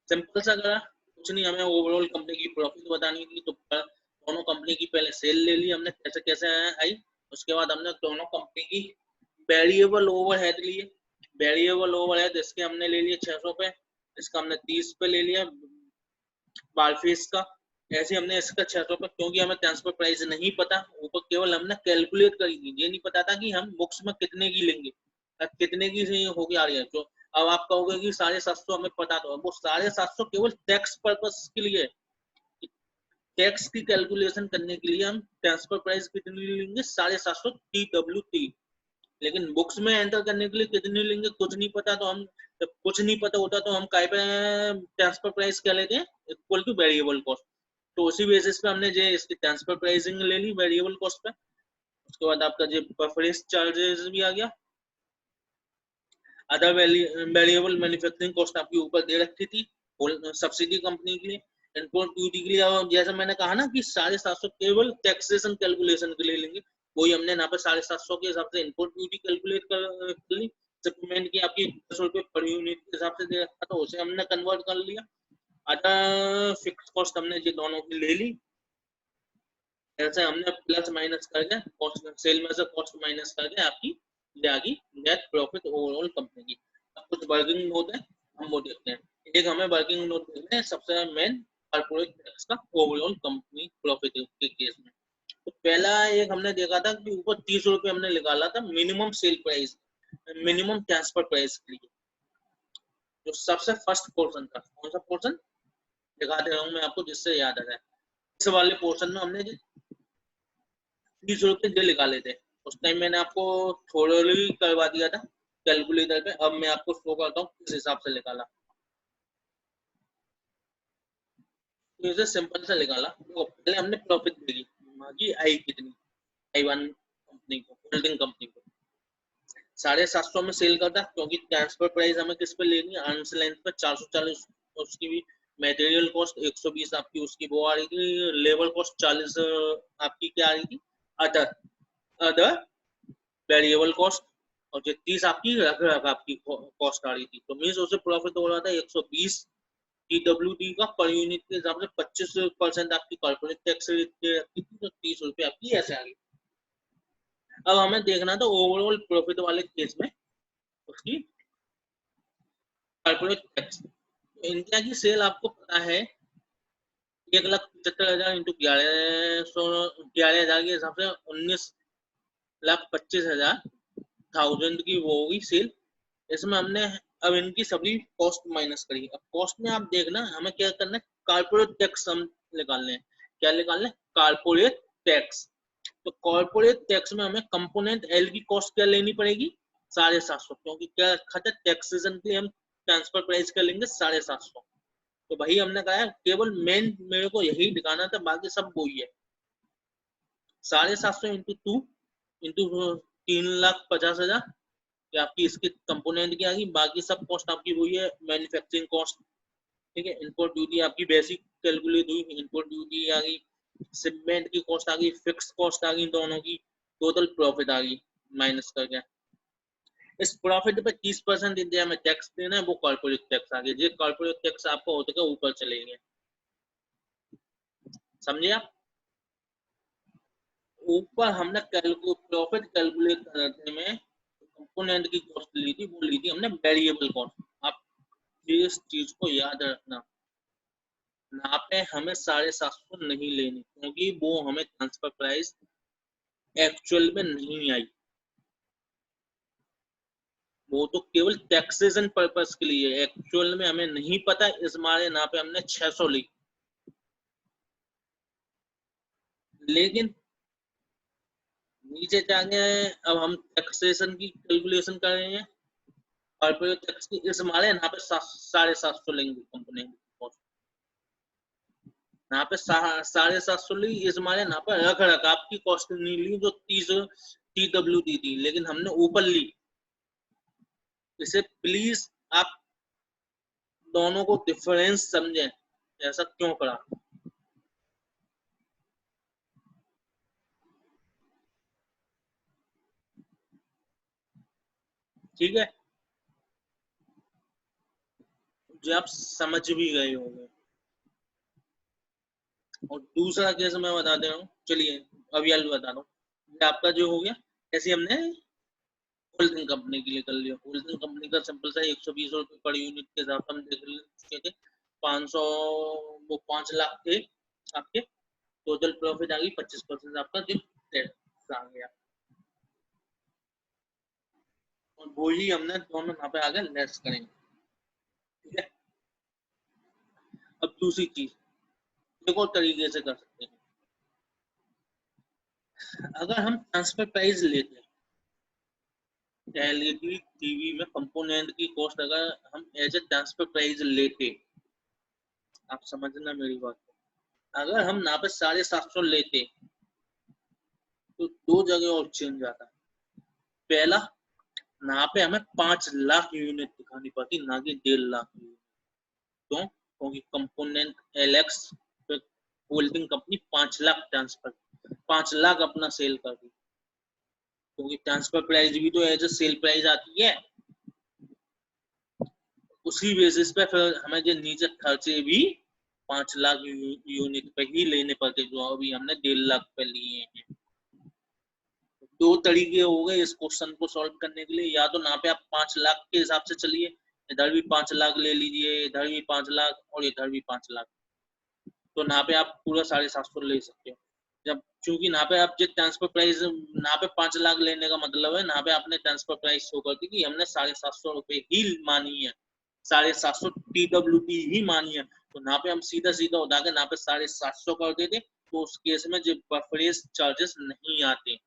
सिंपल सा करा, कुछ नहीं, हमें ओवरऑल कंपनी की प्रॉफिट बतानी थी, तो दोनों कंपनी की पहले सेल ले ली हमने, कैसे कैसे आई। उसके बाद हमने दोनों कंपनी की वेरिएबल ओवरहेड लिए। वेरिएबल ओवरहेड इसके हमने ले लिए 600 पे, इसका हमने 30 पे ले लिया बारफेस का। ऐसे हमने इसका 600 पे, क्योंकि हमें ट्रांसफर प्राइस नहीं पता, ऊपर केवल हमने कैलकुलेट करी थी, ये नहीं पता था कि हम बुक्स में कितने की लेंगे, कितने की हो गया आ रही है। तो अब आप कहोगे कि 750 हमें पता, तो वो 750 केवल टैक्स पर्पस के लिए, टैक्स की कैलकुलेशन करने के लिए हम ट्रांसफर प्राइस कितनी लेंगे, 750 TWD। लेकिन बुक्स में एंटर करने के लिए कितनी लेंगे कुछ नहीं पता, तो हम जब कुछ नहीं पता होता तो हम काय पे ट्रांसफर प्राइस क्या लेते हैं, इक्वल टू वेरिएबल कॉस्ट। तो उसी बेसिस पे हमने जो इसकी ट्रांसफर प्राइसिंग ले ली वेरिएबल कॉस्ट पे। उसके बाद आपका जो बफरेज चार्जेस भी आ गया। अदर वेरिएबल मैन्युफैक्चरिंग कॉस्ट आपकी ऊपर दे रखी थी सब्सिडी कंपनी के लिए, इम्पोर्ट ड्यूटी के लिए। और जैसे मैंने कहा ना कि 750 केवल टैक्सेशन कैलकुलेशन के लिए लेंगे, वही हमने यहाँ पे 750 के हिसाब से इनपुट ड्यूटी कैलकुलेट कर ली। शिपमेंट की आपकी 10 रुपए पर यूनिट के हिसाब से दे रखा था, उसे हमने कन्वर्ट कर लिया। अदर फिक्स कॉस्ट हमने ये दोनों की ले ली। ऐसे हमने प्लस माइनस करके कॉस्ट, सेल में से कॉस्ट माइनस करके आपकी ये आ गई नेट प्रॉफिट ओवरऑल कंपनी की। अब कुछ वर्किंग नोट है, हम वो देखते हैं। एक हमें वर्किंग नोट देखते हैं सबसे मेन कॉर्पोरेट टैक्स का ओवरऑल कंपनी प्रॉफिट के केस में। तो पहला एक हमने देखा था कि ऊपर 30 रुपए हमने निकाला था minimum sale price, minimum transfer price के लिए। जो सबसे फर्स्ट पोर्शन था, कौन सा पोर्शन दिखा दे रहा हूँ मैं आपको जिससे याद आ जाए। इस वाले पोर्शन में हमने 30 रुपए जो निकाले थे, उस टाइम मैंने आपको थोड़ी करवा दिया था कैलकुलेटर पे। अब मैं आपको शो करता हूँ किस हिसाब से निकाला। तो इसे सिंपल से निकाला। तो पहले हमने प्रॉफिट देखी, आई कितनी, आई वन कंपनी को, होल्डिंग कंपनी को 750 में सेल करता, क्योंकि ट्रांसफर प्राइस हमें किस पे लेनी है, आर्म्स लेंथ पे 440। उसकी भी मटेरियल कॉस्ट 120 आपकी उसकी वो आ रही थी, लेबर कॉस्ट 40 आपकी क्या आ रही थी, अदर अदर वेरिएबल कॉस्ट, और जो 30 आपकी रख आपकी कॉस्ट आ रही थी। तो मीन्स उसे प्रॉफिट हो रहा था 120 TWD का पर यूनिट के हिसाब से। 25% आपकी कॉर्पोरेट टैक्स रखी थी, तो 30 रुपए आपकी ऐसे आ गई। अब हमें देखना था ओवरऑल प्रॉफिट वाले केस में उसकी कॉर्पोरेट टैक्स। तो इंडिया की सेल आपको पता है 1,75,000 इंटू 11,000 के हिसाब से 19,25,000 की वो होगी सेल। इसमें हमने अब इनकी सभी कॉस्ट माइनस करी। अब कॉस्ट में आप देखना हमें क्या करना है, कॉर्पोरेट टैक्स हम निकालने हैं। क्या निकालना है, कॉर्पोरेट टैक्स। तो कॉर्पोरेट टैक्स में हमें कंपोनेंट एल की कॉस्ट क्या लेनी पड़ेगी, 750, क्योंकि क्या रखा था टैक्सेशन के लिए हम ट्रांसफर प्राइस कर लेंगे 750। तो भाई हमने कहा है केवल मेन मेरे को यही दिखाना था, बाकी सब वही है। 750 इंटू 2 इंटू 3,50,000 आपकी इसकी कंपोनेंट की आ गई। बाकी सब कॉस्ट आपकी वही है, मैन्युफैक्चरिंग कॉस्ट, ठीक है। इनपुट ड्यूटी आपकी बेसिक कैलकुलेट हुई, इनपुट ड्यूटी आ गई, शिपमेंट की कॉस्ट आ गई, फिक्स कॉस्ट आ गई दोनों की, टोटल प्रॉफिट आ गई माइनस करके। इस प्रॉफिट पे 30% इंडिया में टैक्स देना है, वो कॉर्पोरेट टैक्स आ गया। ये कॉर्पोरेट टैक्स आपको होते के ऊपर चलेंगे, समझे आप। ऊपर हमने प्रॉफिट कैलकुलेट करने में कंपोनेंट की कॉस्ट ली थी, वो ली थी हमने वेरिएबल कॉस्ट। आप इस चीज को याद रखना, यहाँ पे हमें 750 नहीं लेनी, क्योंकि वो हमें ट्रांसफर प्राइस एक्चुअल में नहीं आई। वो तो केवल टैक्सेशन पर्पस के लिए, एक्चुअल में हमें नहीं पता, इस मारे यहाँ पे हमने 600 ली। लेकिन नीचे जाके अब हम टैक्सेशन की कैलकुलेशन कर रहे हैं, कॉर्पोरेट टैक्स की, इस मारे यहाँ पे 750 लेंगे कंपनी कॉस्ट। यहाँ पे 750 ली, इस मारे यहाँ पे रख रखाव की कॉस्ट नहीं ली जो 30 TWD थी, लेकिन हमने ऊपर ली। इसे प्लीज आप दोनों को डिफरेंस समझें, ऐसा क्यों करा। ठीक है, जो आप समझ भी गए होंगे। और दूसरा केस मैं बता दे रहा हूँ, चलिए अभी यार बता रहा हूँ। आपका जो हो गया, ऐसे हमने होल्डिंग कंपनी के लिए कर लिया। होल्डिंग कंपनी का सिंपल सा 120 रुपए पर यूनिट के हिसाब से हम देख चुके थे। 500 वो 5 लाख थे आपके, टोटल प्रॉफिट आ गई 25% आपका जो टैक्स आ गया। और वो ही हमने दोनों यहाँ पे आगे लेस करेंगे, ठीक है। अब दूसरी चीज एक और तरीके से कर सकते हैं। अगर हम ट्रांसफर प्राइस लेते हैं एलईडी टीवी में कंपोनेंट की कॉस्ट, अगर हम एज ए ट्रांसफर प्राइस लेते, आप समझना मेरी बात को। अगर हम यहाँ पे 750 लेते तो दो जगह और चेंज आता है। पहला, यहाँ पे हमें 5 लाख यूनिट दिखानी पड़ती, ना कि 1.5 लाख यूनिट। क्यों, क्योंकि component Alex holding company 5 lakh transfer, 5 lakh अपना सेल कर दी। क्योंकि ट्रांसफर प्राइस भी तो एज ए सेल प्राइस आती है। उसी बेसिस पे फिर हमें जो नीचे खर्चे भी 5 लाख यूनिट पे ही लेने पड़ते, जो अभी हमने 1.5 लाख पे लिए हैं। दो तरीके हो गए इस क्वेश्चन को सॉल्व करने के लिए, या तो ना पे आप 5 लाख के हिसाब से चलिए, इधर भी 5 लाख ले लीजिए, इधर भी 5 लाख और इधर भी 5 लाख, तो ना पे आप पूरा 750 ले सकते हो। जब चूंकि ना पे आप जो ट्रांसफर प्राइस ना पे 5 लाख लेने का मतलब है ना पे आपने ट्रांसफर प्राइस शो कर दी कि हमने 750 रुपए ही मानी है, 750 TWT ही मानी है, तो ना पे हम सीधा सीधा उठा के ना पे 750 कर देते, तो उस केस में जो बफरेज चार्जेस नहीं आते।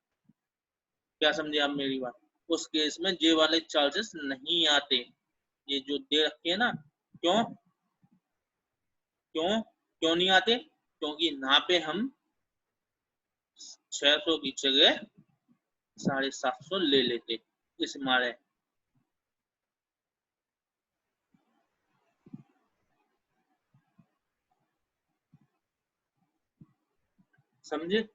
क्या समझे आप मेरी बात? उस केस में जे वाले चार्जेस नहीं आते, ये जो दे रखे हैं ना। क्यों क्यों क्यों नहीं आते? क्योंकि यहाँ पे हम 600 की जगह 750 ले लेते इस मारे। समझे?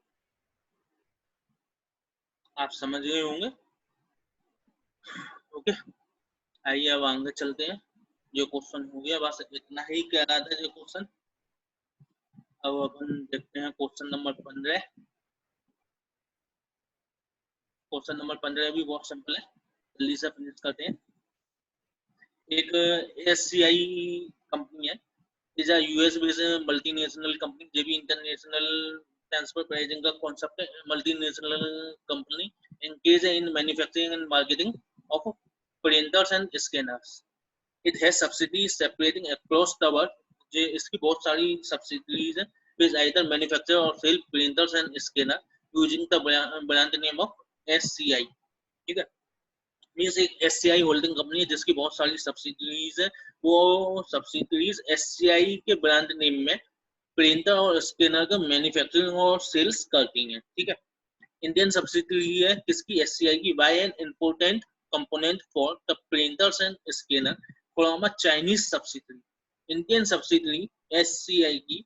आप समझ गए होंगे। ओके, आइए अब आगे चलते हैं। जो क्वेश्चन हो गया बस इतना ही कह रहा था जो क्वेश्चन। अब अपन देखते हैं क्वेश्चन नंबर 15। क्वेश्चन नंबर 15 भी बहुत सिंपल है, जल्दी से फिनिश करते हैं। एक SCI कंपनी है, is a US based multinational company, जो भी इंटरनेशनल ट्रांसफर प्राइसिंग का कॉन्सेप्ट है। Multinational company engage in manufacturing and marketing of printers and scanners. It has subsidiaries separating across the world. जो इसकी बहुत सारी सब्सिडीज है, which either manufacture or sell printers and scanner using the brand name of SCI। ठीक है, means एक SCI holding company है जिसकी बहुत सारी सब्सिडीज है। वो सब्सिडीज SCI के ब्रांड नेम में प्रिंटर और स्कैनर का मैन्युफैक्चरिंग और सेल्स करती हैं। ठीक है, इंडियन सब्सिडरी है किसकी? SCI की। Buy an important component for the printers and scanner from a Chinese subsidiary. Indian subsidiary SCI की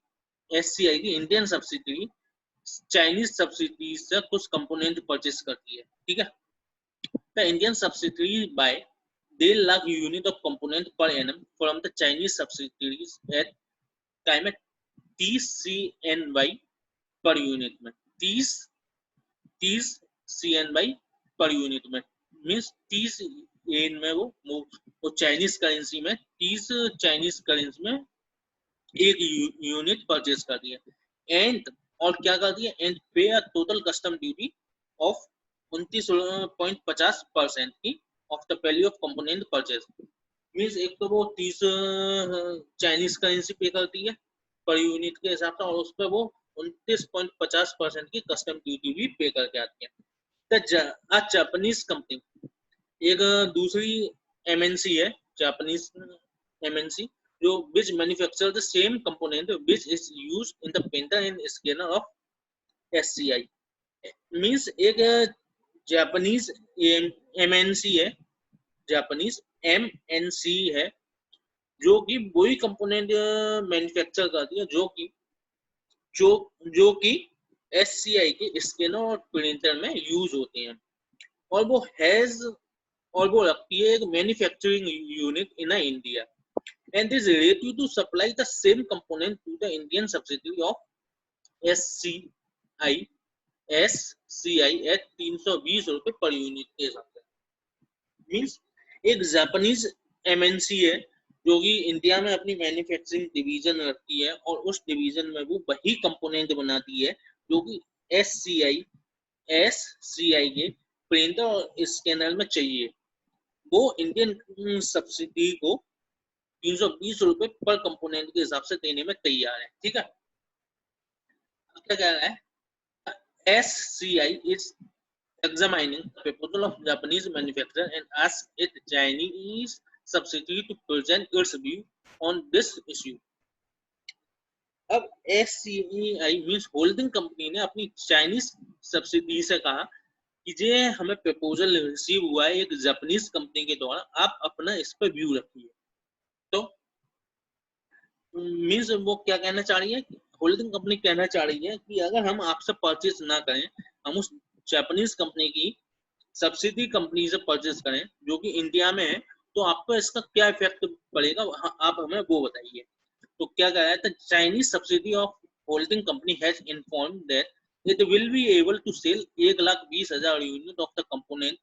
इंडियन सब्सिडरी चाइनीज सब्सिडरी से कुछ कंपोनेंट परचेस करती है। ठीक है, the Indian subsidiary buy 1.5 lakh unit of component per annum from the Chinese subsidiaries at time 30 CNY per unit में, 30 CNY per unit में, means 30 येन में वो चाइनीज करेंसी में 30 चाइनीज करेंसी में एक यूनिट परचेज कर दिया। एंड और क्या कर दिया? एंड पे a total custom duty of 29.50% की of the value of component purchase. Means एक तो वो 30 चाइनीज करेंसी पे करती है पर यूनिट के हिसाब से, और उस पर वो 29.50% की कस्टम ड्यूटी भी पे करके आती है। जापानीज कंपनी, एक दूसरी MNC है, जापानीज MNC, जो which manufacture the same component which is used in the printer and scanner of SCI। Means एक जापानीज MNC है, जापानीज MNC है, जो कि वही कंपोनेंट मैन्युफैक्चर करती है जो कि SCI के स्कैनर और प्रिंटर में यूज होते हैं। और वो रखती है एक manufacturing unit in India and is ready to supply the same component to the Indian subsidiary of SCI at 320 रुपए पर यूनिट के हिसाब से। मीन्स एक जापानीज MNC है जो कि इंडिया में अपनी मैन्युफैक्चरिंग डिवीजन रखती है, और उस डिवीजन में वो वही कंपोनेंट बनाती है जो कि SCI के प्रिंटर और स्कैनर में चाहिए। वो इंडियन सब्सिडी को 320 रुपए पर कंपोनेंट के हिसाब से देने में तैयार है। ठीक है, क्या कह रहा है? SCI is examining the proposal of Japanese manufacturer and ask its Chinese subsidiary to present its view on this issue। अब SCI मींस होल्डिंग कंपनी ने अपनी चाइनीज सब्सिडी से कहा कि जे हमें प्रपोजल रिसीव हुआ है एक जापानीज कंपनी के द्वारा, आप अपना इस पर व्यू रखिए। तो मीन्स वो क्या कहना चाह रही है? होल्डिंग कंपनी कहना चाह रही है कि अगर हम आपसे परचेज ना करें, हम उस जापानीज कंपनी की सब्सिडी कंपनी से परचेज करें जो कि इंडिया में है, तो आपको इसका क्या इफेक्ट पड़ेगा, आप हमें वो बताइए। तो क्या कह रहा है, Chinese subsidy of holding company has informed that it will be able to sell 1,20,000 unit of the component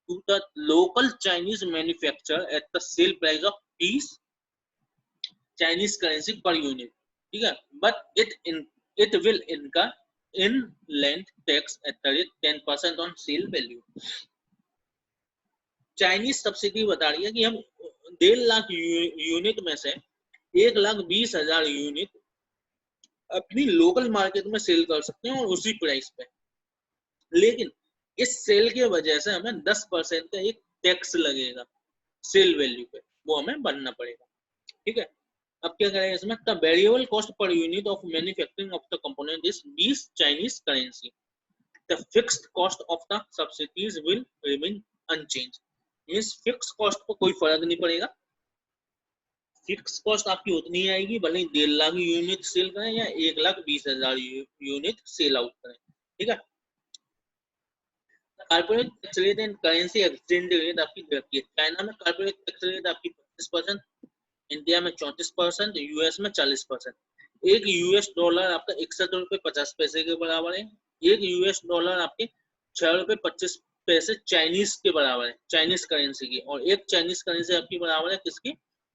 to the local Chinese manufacturer at the sale price of Rs Chinese currency per unit, ठीक है, but it will incur inland tax at the rate 10% on sale value। Chinese subsidy बता रही है कि हम 1.5 lakh unit में से 1,20,000 unit अपनी लोकल मार्केट में सेल कर सकते हैं और उसी प्राइस पे, लेकिन इस सेल के वजह से हमें 10% का एक टैक्स लगेगा सेल वैल्यू पे, वो हमें भरना पड़ेगा, ठीक है। अब क्या करें इसमें, the variable cost per unit of manufacturing of the component is 20 Chinese currency, the fixed cost of the subsidies will remain unchange. Means fix cost पर कोई फर्क नहीं पड़ेगा, फिक्स कॉस्ट आपकी उतनी ही आएगी, भले 1.5 लाख यूनिट सेल करें या 1,20,000 यूनिट सेल आउट करें, ठीक है। Corporate tax rate and currency exchange rate आपकी रखी है। चाइना में कॉर्पोरेट टैक्स रेट आपकी 25%, इंडिया में 34%, यूएस में 40%। एक यूएस डॉलर आपका 61 रुपए 50 पैसे के बराबर है। एक यूएस डॉलर आपके 6 रुपए 25 पैसे चाइनीज के बराबर है, चाइनीज करेंसी की, और एक चाइनीज करेंसी आपकी बराबर है किसकी,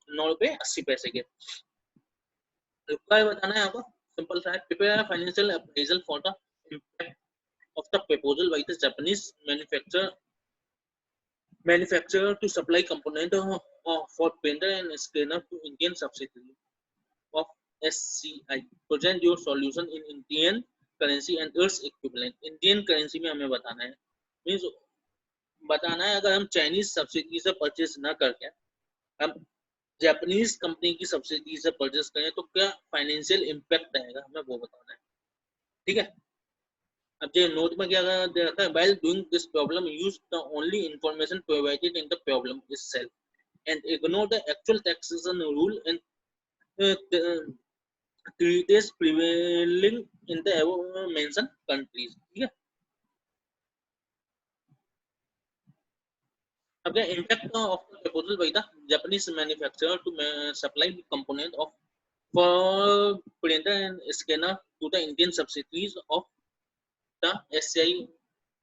9 रुपए 80 पैसे के। रिप्लाई बताना है आपको, सिंपल सा है, prepare financial appraisal for the impact of the proposal by the Japanese manufacturer to supply component for printer and scanner to Indian subsidiary of SCI. Present your solution in Indian currency and its equivalent. Indian currency में हमें बताना है, means बताना है अगर हम Chinese subsidy से purchase ना करके हम जापानीज कंपनी की सब्सिडी से परचेज करें तो क्या फाइनेंशियल इम्पैक्ट आएगा, हमें वो बताना है, ठीक है। अब जो नोट में क्या दे रखा है, while doing this problem use the only information provided in the problem itself and ignore the actual taxation rule and treaties prevailing in the above mentioned countries, ठीक है। अब क्या impact of the proposal by the Japanese manufacturer to supply the component of for printer and scanner to the Indian subsidiaries of SCI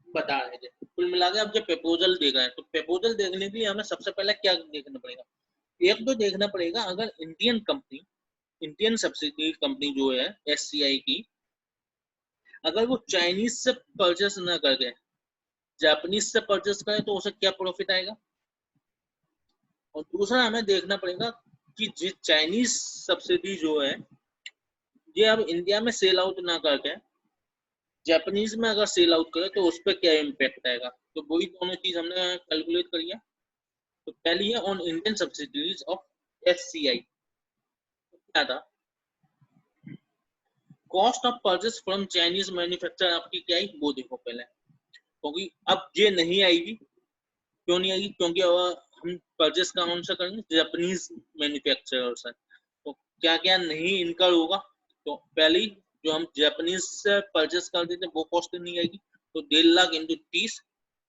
बता रहे थे। कुल मिला के अब जब प्रपोजल देख रहे हैं तो प्रपोजल देखने के लिए हमें सबसे पहले क्या देखना पड़ेगा, एक तो देखना पड़ेगा अगर Indian company, Indian subsidy company जो है SCI की, अगर वो चाइनीज से परचेस ना करके जापानीज से परचेस करे तो उसे क्या प्रॉफिट आएगा। और दूसरा हमें देखना पड़ेगा कि चाइनीज सब्सिडी जो है ये अब इंडिया में सेल आउट ना करके जापानीज में अगर सेल आउट करे तो उस पर क्या इम्पैक्ट आएगा। तो वही दोनों चीज हमने कैलकुलेट करी है। तो पहली है on Indian subsidies of SCI, क्या था, cost of purchase from Chinese manufacturer आपकी क्या आई वो देखो पहले, क्योंकि अब ये नहीं आएगी। क्यों नहीं आएगी, क्योंकि हम परचेस कौन सा करेंगे, जापानीज मैन्युफैक्चरर से, तो क्या क्या नहीं इनकर होगा। तो पहली जो हम जापानीज से परचेस करते थे वो कॉस्ट नहीं आएगी, तो 1.5 लाख इंटू 30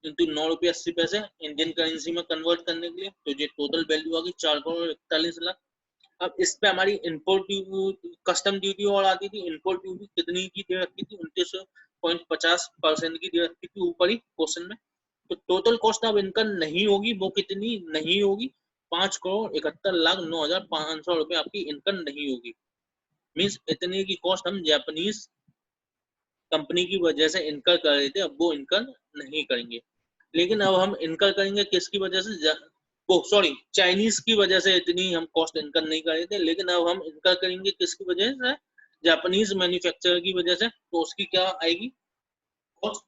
इंटू 9 रुपये 80 पैसे इंडियन करेंसी में कन्वर्ट करने के लिए, तो ये टोटल वैल्यू आ गई 4,41,00,000। अब इस पे हमारी इम्पोर्ट कस्टम ड्यूटी और आती थी। इम्पोर्ट ड्यूटी कितनी की दे रखी थी, 29.50% की दे रखी थी ऊपर ही क्वेश्चन में। तो टोटल कॉस्ट अब इनकम नहीं होगी, वो कितनी नहीं होगी, 5,71,09,500 रुपए आपकी इनकम नहीं होगी। मीन्स इतने की कॉस्ट हम जापानीज कंपनी की वजह से इनकर कर रहे थे, अब वो इनकर नहीं करेंगे। लेकिन अब हम इनकर करेंगे किसकी वजह से, सॉरी चाइनीज की वजह से इतनी हम कॉस्ट इनकर नहीं कर रहे थे, लेकिन अब हम इनकर करेंगे किसकी वजह से, जापानीज मैन्युफैक्चरर की वजह से। तो उसकी क्या आएगी कॉस्ट,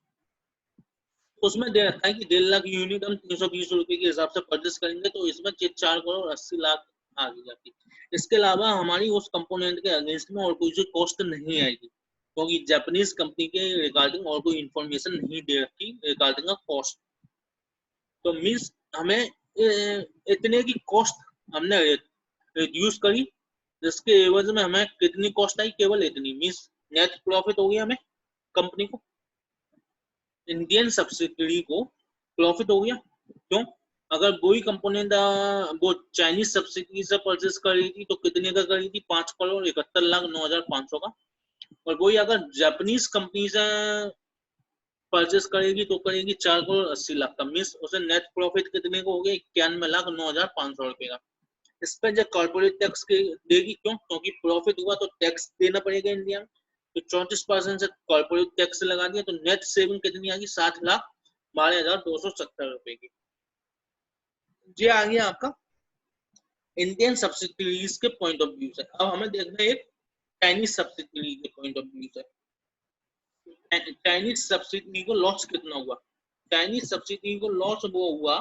उसमें दे रखा है कि 1.5 लाख यूनिट हम 320 रुपए के हिसाब से परचेस करेंगे, तो इसमें 4,80,00,000 आ गई जाती। इसके अलावा हमारी उस कंपोनेंट के अगेंस्ट में और कोई कोस्ट नहीं आएगी, क्योंकि जापानीज कंपनी के रिगार्डिंग और कोई इंफॉर्मेशन नहीं दे रखी रिगार्डिंग कॉस्ट। तो मीन्स हमें इतने की कॉस्ट हमने रिड्यूस करी, जिसके एवज में हमें कितनी कॉस्ट आई, केवल इतनी। मीन्स नेट प्रॉफिट हो गया हमें कंपनी को, इंडियन सब्सिडरी को प्रॉफिट हो गया। क्यों? अगर वही कंपोनेंट वो चाइनीज सब्सिडी से परचेस करी थी तो कितने का करी थी? 5,71,09,500 का। और वही अगर जापानीज कंपनी से परचेस करेगी तो करेगी 4,80,00,000 का। मीन्स उसे नेट प्रॉफिट कितने को हो गया? 91,09,500 का। इस पर जब कॉर्पोरेट टैक्स देगी, क्यों? क्योंकि प्रॉफिट हुआ तो टैक्स देना पड़ेगा इंडिया में। तो 34% से कॉर्पोरेट टैक्स लगा दिया तो नेट सेविंग कितनी आ गई? 60,12,270 रुपए की। ये आ गया आपका इंडियन सब्सिडीज के पॉइंट ऑफ व्यू से। अब हमें देखना है एक चाइनीज सब्सिडी के पॉइंट ऑफ व्यू से। चाइनीज सब्सिडी को लॉस कितना हुआ? चाइनीज सब्सिडी को लॉस वो हुआ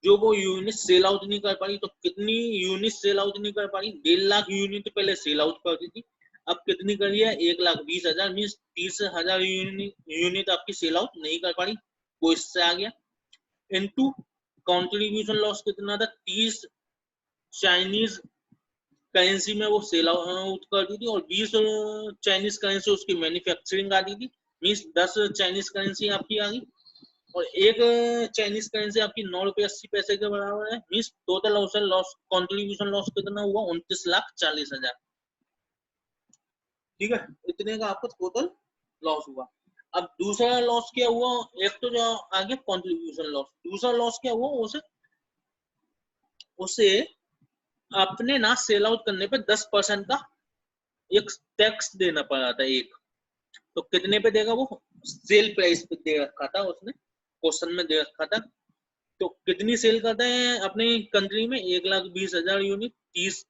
जो वो यूनिट सेल आउट नहीं कर पाई। तो कितनी यूनिट सेल आउट नहीं कर पाई? 1.5 लाख यूनिट पहले सेल आउट करती थी, अब कितनी करी है? 1,20,000। मीन 30,000 यूनिट आपकी सेल आउट नहीं कर पाई, वो इससे आ गया। इनटू कॉन्ट्रीब्यूशन लॉस कितना था? 30 चाइनीज करेंसी में वो सेल आउट करती थी और 20 चाइनीज करेंसी उसकी मैन्युफैक्चरिंग आती थी। मीन्स 10 चाइनीज करेंसी आपकी आ गई और एक चाइनीज करेंसी आपकी 9 रुपये 80 पैसे के बराबर है। Means total loss contribution loss कितना हुआ? 29,40,000। ठीक है, इतने का आपको टोटल लॉस हुआ। अब दूसरा लॉस क्या हुआ? एक तो जो आगे कॉन्ट्रीब्यूशन लॉस, दूसरा लॉस क्या हुआ? उसे उसे अपने ना सेल आउट करने पे 10% का एक टैक्स देना पड़ा था एक। तो कितने पे देगा वो? सेल प्राइस पे दे रखा था उसने, क्वेश्चन में दे रखा था। तो कितनी सेल करते हैं अपनी कंट्री में? 1,20,000 यूनिट। 30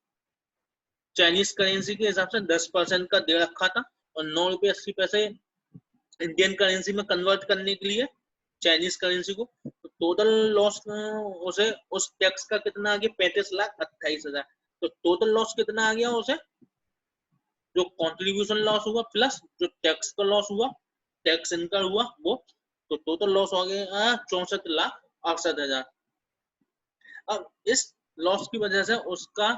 चाइनीज करेंसी के हिसाब से 10% का दे रखा था और 9 रुपये 80 पैसे इंडियन करेंसी में कन्वर्ट करने के लिए चाइनीज करेंसी को। तो टोटल लॉस उसे उस टैक्स का कितना आ गया? 35,28,000। तो टोटल लॉस कितना आ गया उसे? जो कॉन्ट्रीब्यूशन लॉस हुआ प्लस जो टैक्स का लॉस हुआ, टैक्स इनकर हुआ वो, तो टोटल लॉस हो गया 64,68,000। अब इस लॉस की वजह से उसका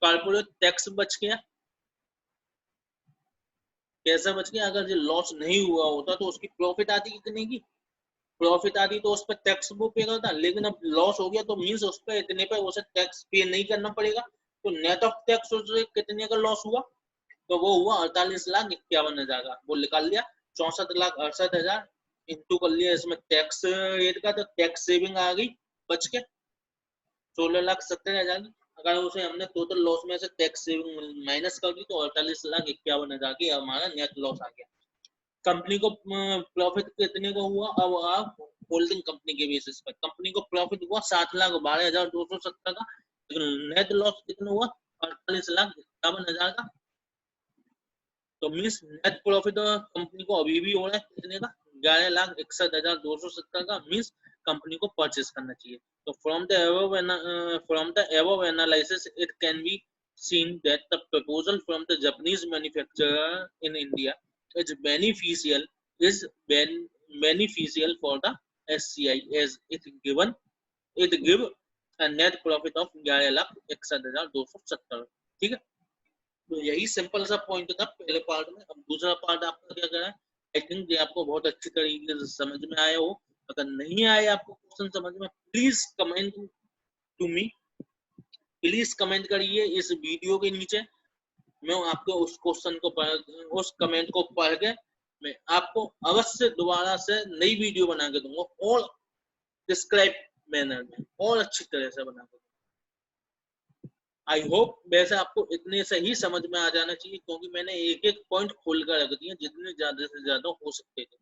कॉर्पोरेट टैक्स बच गया। कैसे बच गया? अगर ये लॉस नहीं हुआ होता तो उसकी प्रॉफिट आती कितने की? प्रॉफिट आती तो उस पर टैक्स वो पे करता, लेकिन अब लॉस हो गया तो मीन्स उस पर इतने पे उसे टैक्स पे नहीं करना पड़ेगा। तो नेट ऑफ टैक्स उसे कितने का लॉस हुआ? तो वो हुआ 48,51,000 का। वो निकाल लिया 64,68,000 इंटू कर लिया इसमें टैक्स रेट का, तो टैक्स सेविंग आ गई बच के 16,70,000 की। अगर उसे हमने टोटल लॉस में से टैक्स सेविंग माइनस कर दी तो 48,51,000 की हमारा नेट लॉस आ गया। कंपनी को प्रॉफिट कितने का हुआ? अब आप होल्डिंग कंपनी के बेसिस पर कंपनी को प्रॉफिट हुआ 7,12,270 का, लेकिन नेट लॉस कितना हुआ? 48,51,000 का। तो मीन्स नेट प्रॉफिट कंपनी को अभी भी हो रहा है कितने का? 11,61,270 का। मीन्स कंपनी को परचेस करना चाहिए। तो from the above analysis it can be seen that the proposal from the Japanese manufacturer in India is beneficial for the SCI as it give a net profit of 11,61,270। ठीक है, तो यही simple सा point था पहले part में। अब दूसरा पार्ट आपका क्या करा है? आई थिंक ये आपको बहुत अच्छी तरीके से समझ में आया हो। अगर नहीं आए आपको क्वेश्चन समझ में, please comment to me, please comment करिए इस वीडियो के नीचे। मैं आपको उस क्वेश्चन को उस कमेंट को पढ़ के मैं आपको अवश्य दोबारा से नई वीडियो बना के दूंगा और डिस्क्राइब मैनर में और अच्छी तरह से बना के। आई होप वैसे आपको इतने से ही समझ में आ जाना चाहिए, क्योंकि मैंने एक एक पॉइंट खोल कर रख दिए जितने ज्यादा से ज्यादा हो सकते थे।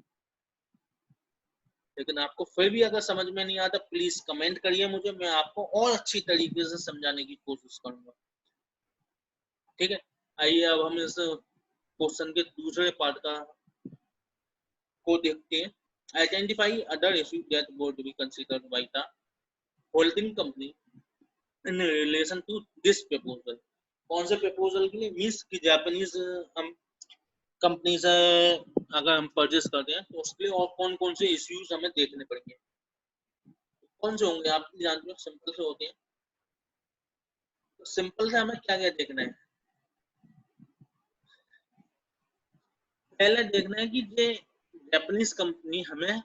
लेकिन आपको फिर भी अगर समझ में नहीं आता प्लीज कमेंट करिए मुझे, मैं आपको और अच्छी तरीके से समझाने की कोशिश करूंगा। ठीक है, आइए अब हम इस क्वेश्चन के दूसरे पार्ट का को देखते हैं। Identify other issue that would be considered by the holding company in relation to this proposal. कौन से प्रपोजल के लिए? मीन्स की जापानीज हम कंपनी से अगर हम परचेस करते हैं तो उसके लिए और कौन कौन से इश्यूज हमें देखने पड़ेंगे। कौन से होंगे आप जानते हो? सिंपल से होते हैं। तो सिंपल से हमें क्या क्या देखना है? पहले देखना है कि ये जापानीज कंपनी हमें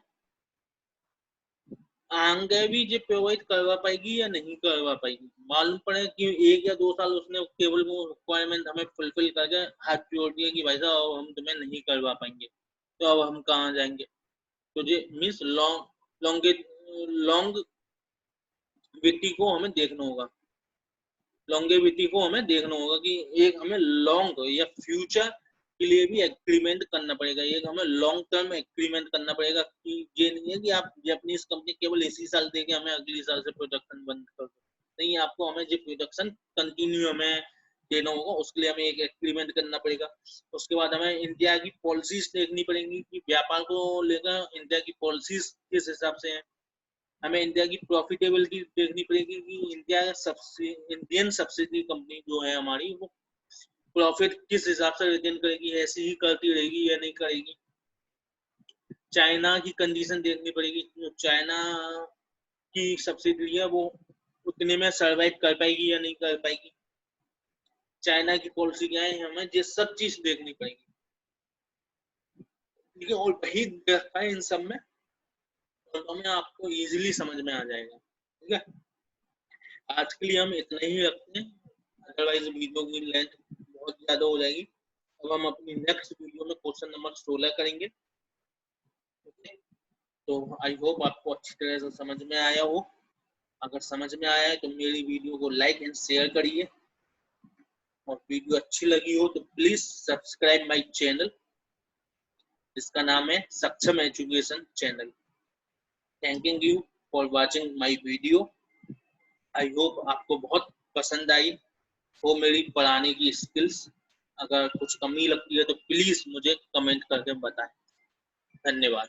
आगे भी ये प्रोवाइड करवा पाएगी या नहीं करवा पाएगी। मालूम पड़े कि 1 या 2 साल उसने केवल वो रिक्वायरमेंट हमें फुलफिल करके हाथ जोड़ दिए कि भाई साहब हम तुम्हें नहीं करवा पाएंगे, तो अब हम कहाँ जाएंगे। तो ये मीन्स लॉन्गेविटी को हमें देखना होगा, लॉन्गेविटी को हमें देखना होगा कि एक हमें लॉन्ग या फ्यूचर के लिए भी एग्रीमेंट करना पड़ेगा, एक हमें लॉन्ग टर्म एग्रीमेंट करना पड़ेगा कि ये नहीं है कि आप जापानीज कंपनी केवल इसी साल देके हमें अगले साल से प्रोडक्शन बंद कर दो। नहीं, आपको हमें जो प्रोडक्शन कंटिन्यू हमें देना होगा, उसके लिए हमें एक एग्रीमेंट करना पड़ेगा। उसके बाद हमें इंडिया की पॉलिसीज देखनी पड़ेंगी कि व्यापार को लेकर इंडिया की पॉलिसीज किस हिसाब से है। हमें इंडिया की प्रॉफिटेबिलिटी देखनी पड़ेगी कि इंडियन सब्सिडी कंपनी जो है हमारी, वो प्रॉफिट किस हिसाब से रिटेन करेगी, ऐसी ही करती रहेगी या नहीं करेगी। चाइना की कंडीशन देखनी पड़ेगी, चाइना की सब्सिडी है वो उतने में सर्वाइव कर पाएगी या नहीं कर पाएगी। चाइना की पॉलिसी क्या है, हमें ये सब चीज देखनी पड़ेगी, ठीक है। और वही देखा है इन सब में, तो हमें आपको इजीली समझ में आ जाएगा, ठीक है। आज के लिए हम इतना ही रखते हैं, अदरवाइज वीडियो की लेंथ बहुत ज्यादा हो जाएगी। अब हम अपनी नेक्स्ट वीडियो में क्वेश्चन नंबर 16 करेंगे, ओके। तो आई होप आपको अच्छी तरह से समझ में आया हो। अगर समझ में आया है तो मेरी वीडियो को लाइक एंड शेयर करिए, और वीडियो अच्छी लगी हो तो प्लीज सब्सक्राइब माय चैनल, जिसका नाम है सक्षम education channel. Thanking you for watching my video. I hope आपको बहुत पसंद आई हो मेरी पढ़ाने की स्किल्स। अगर कुछ कमी लगती है तो प्लीज मुझे कमेंट करके बताएं। धन्यवाद।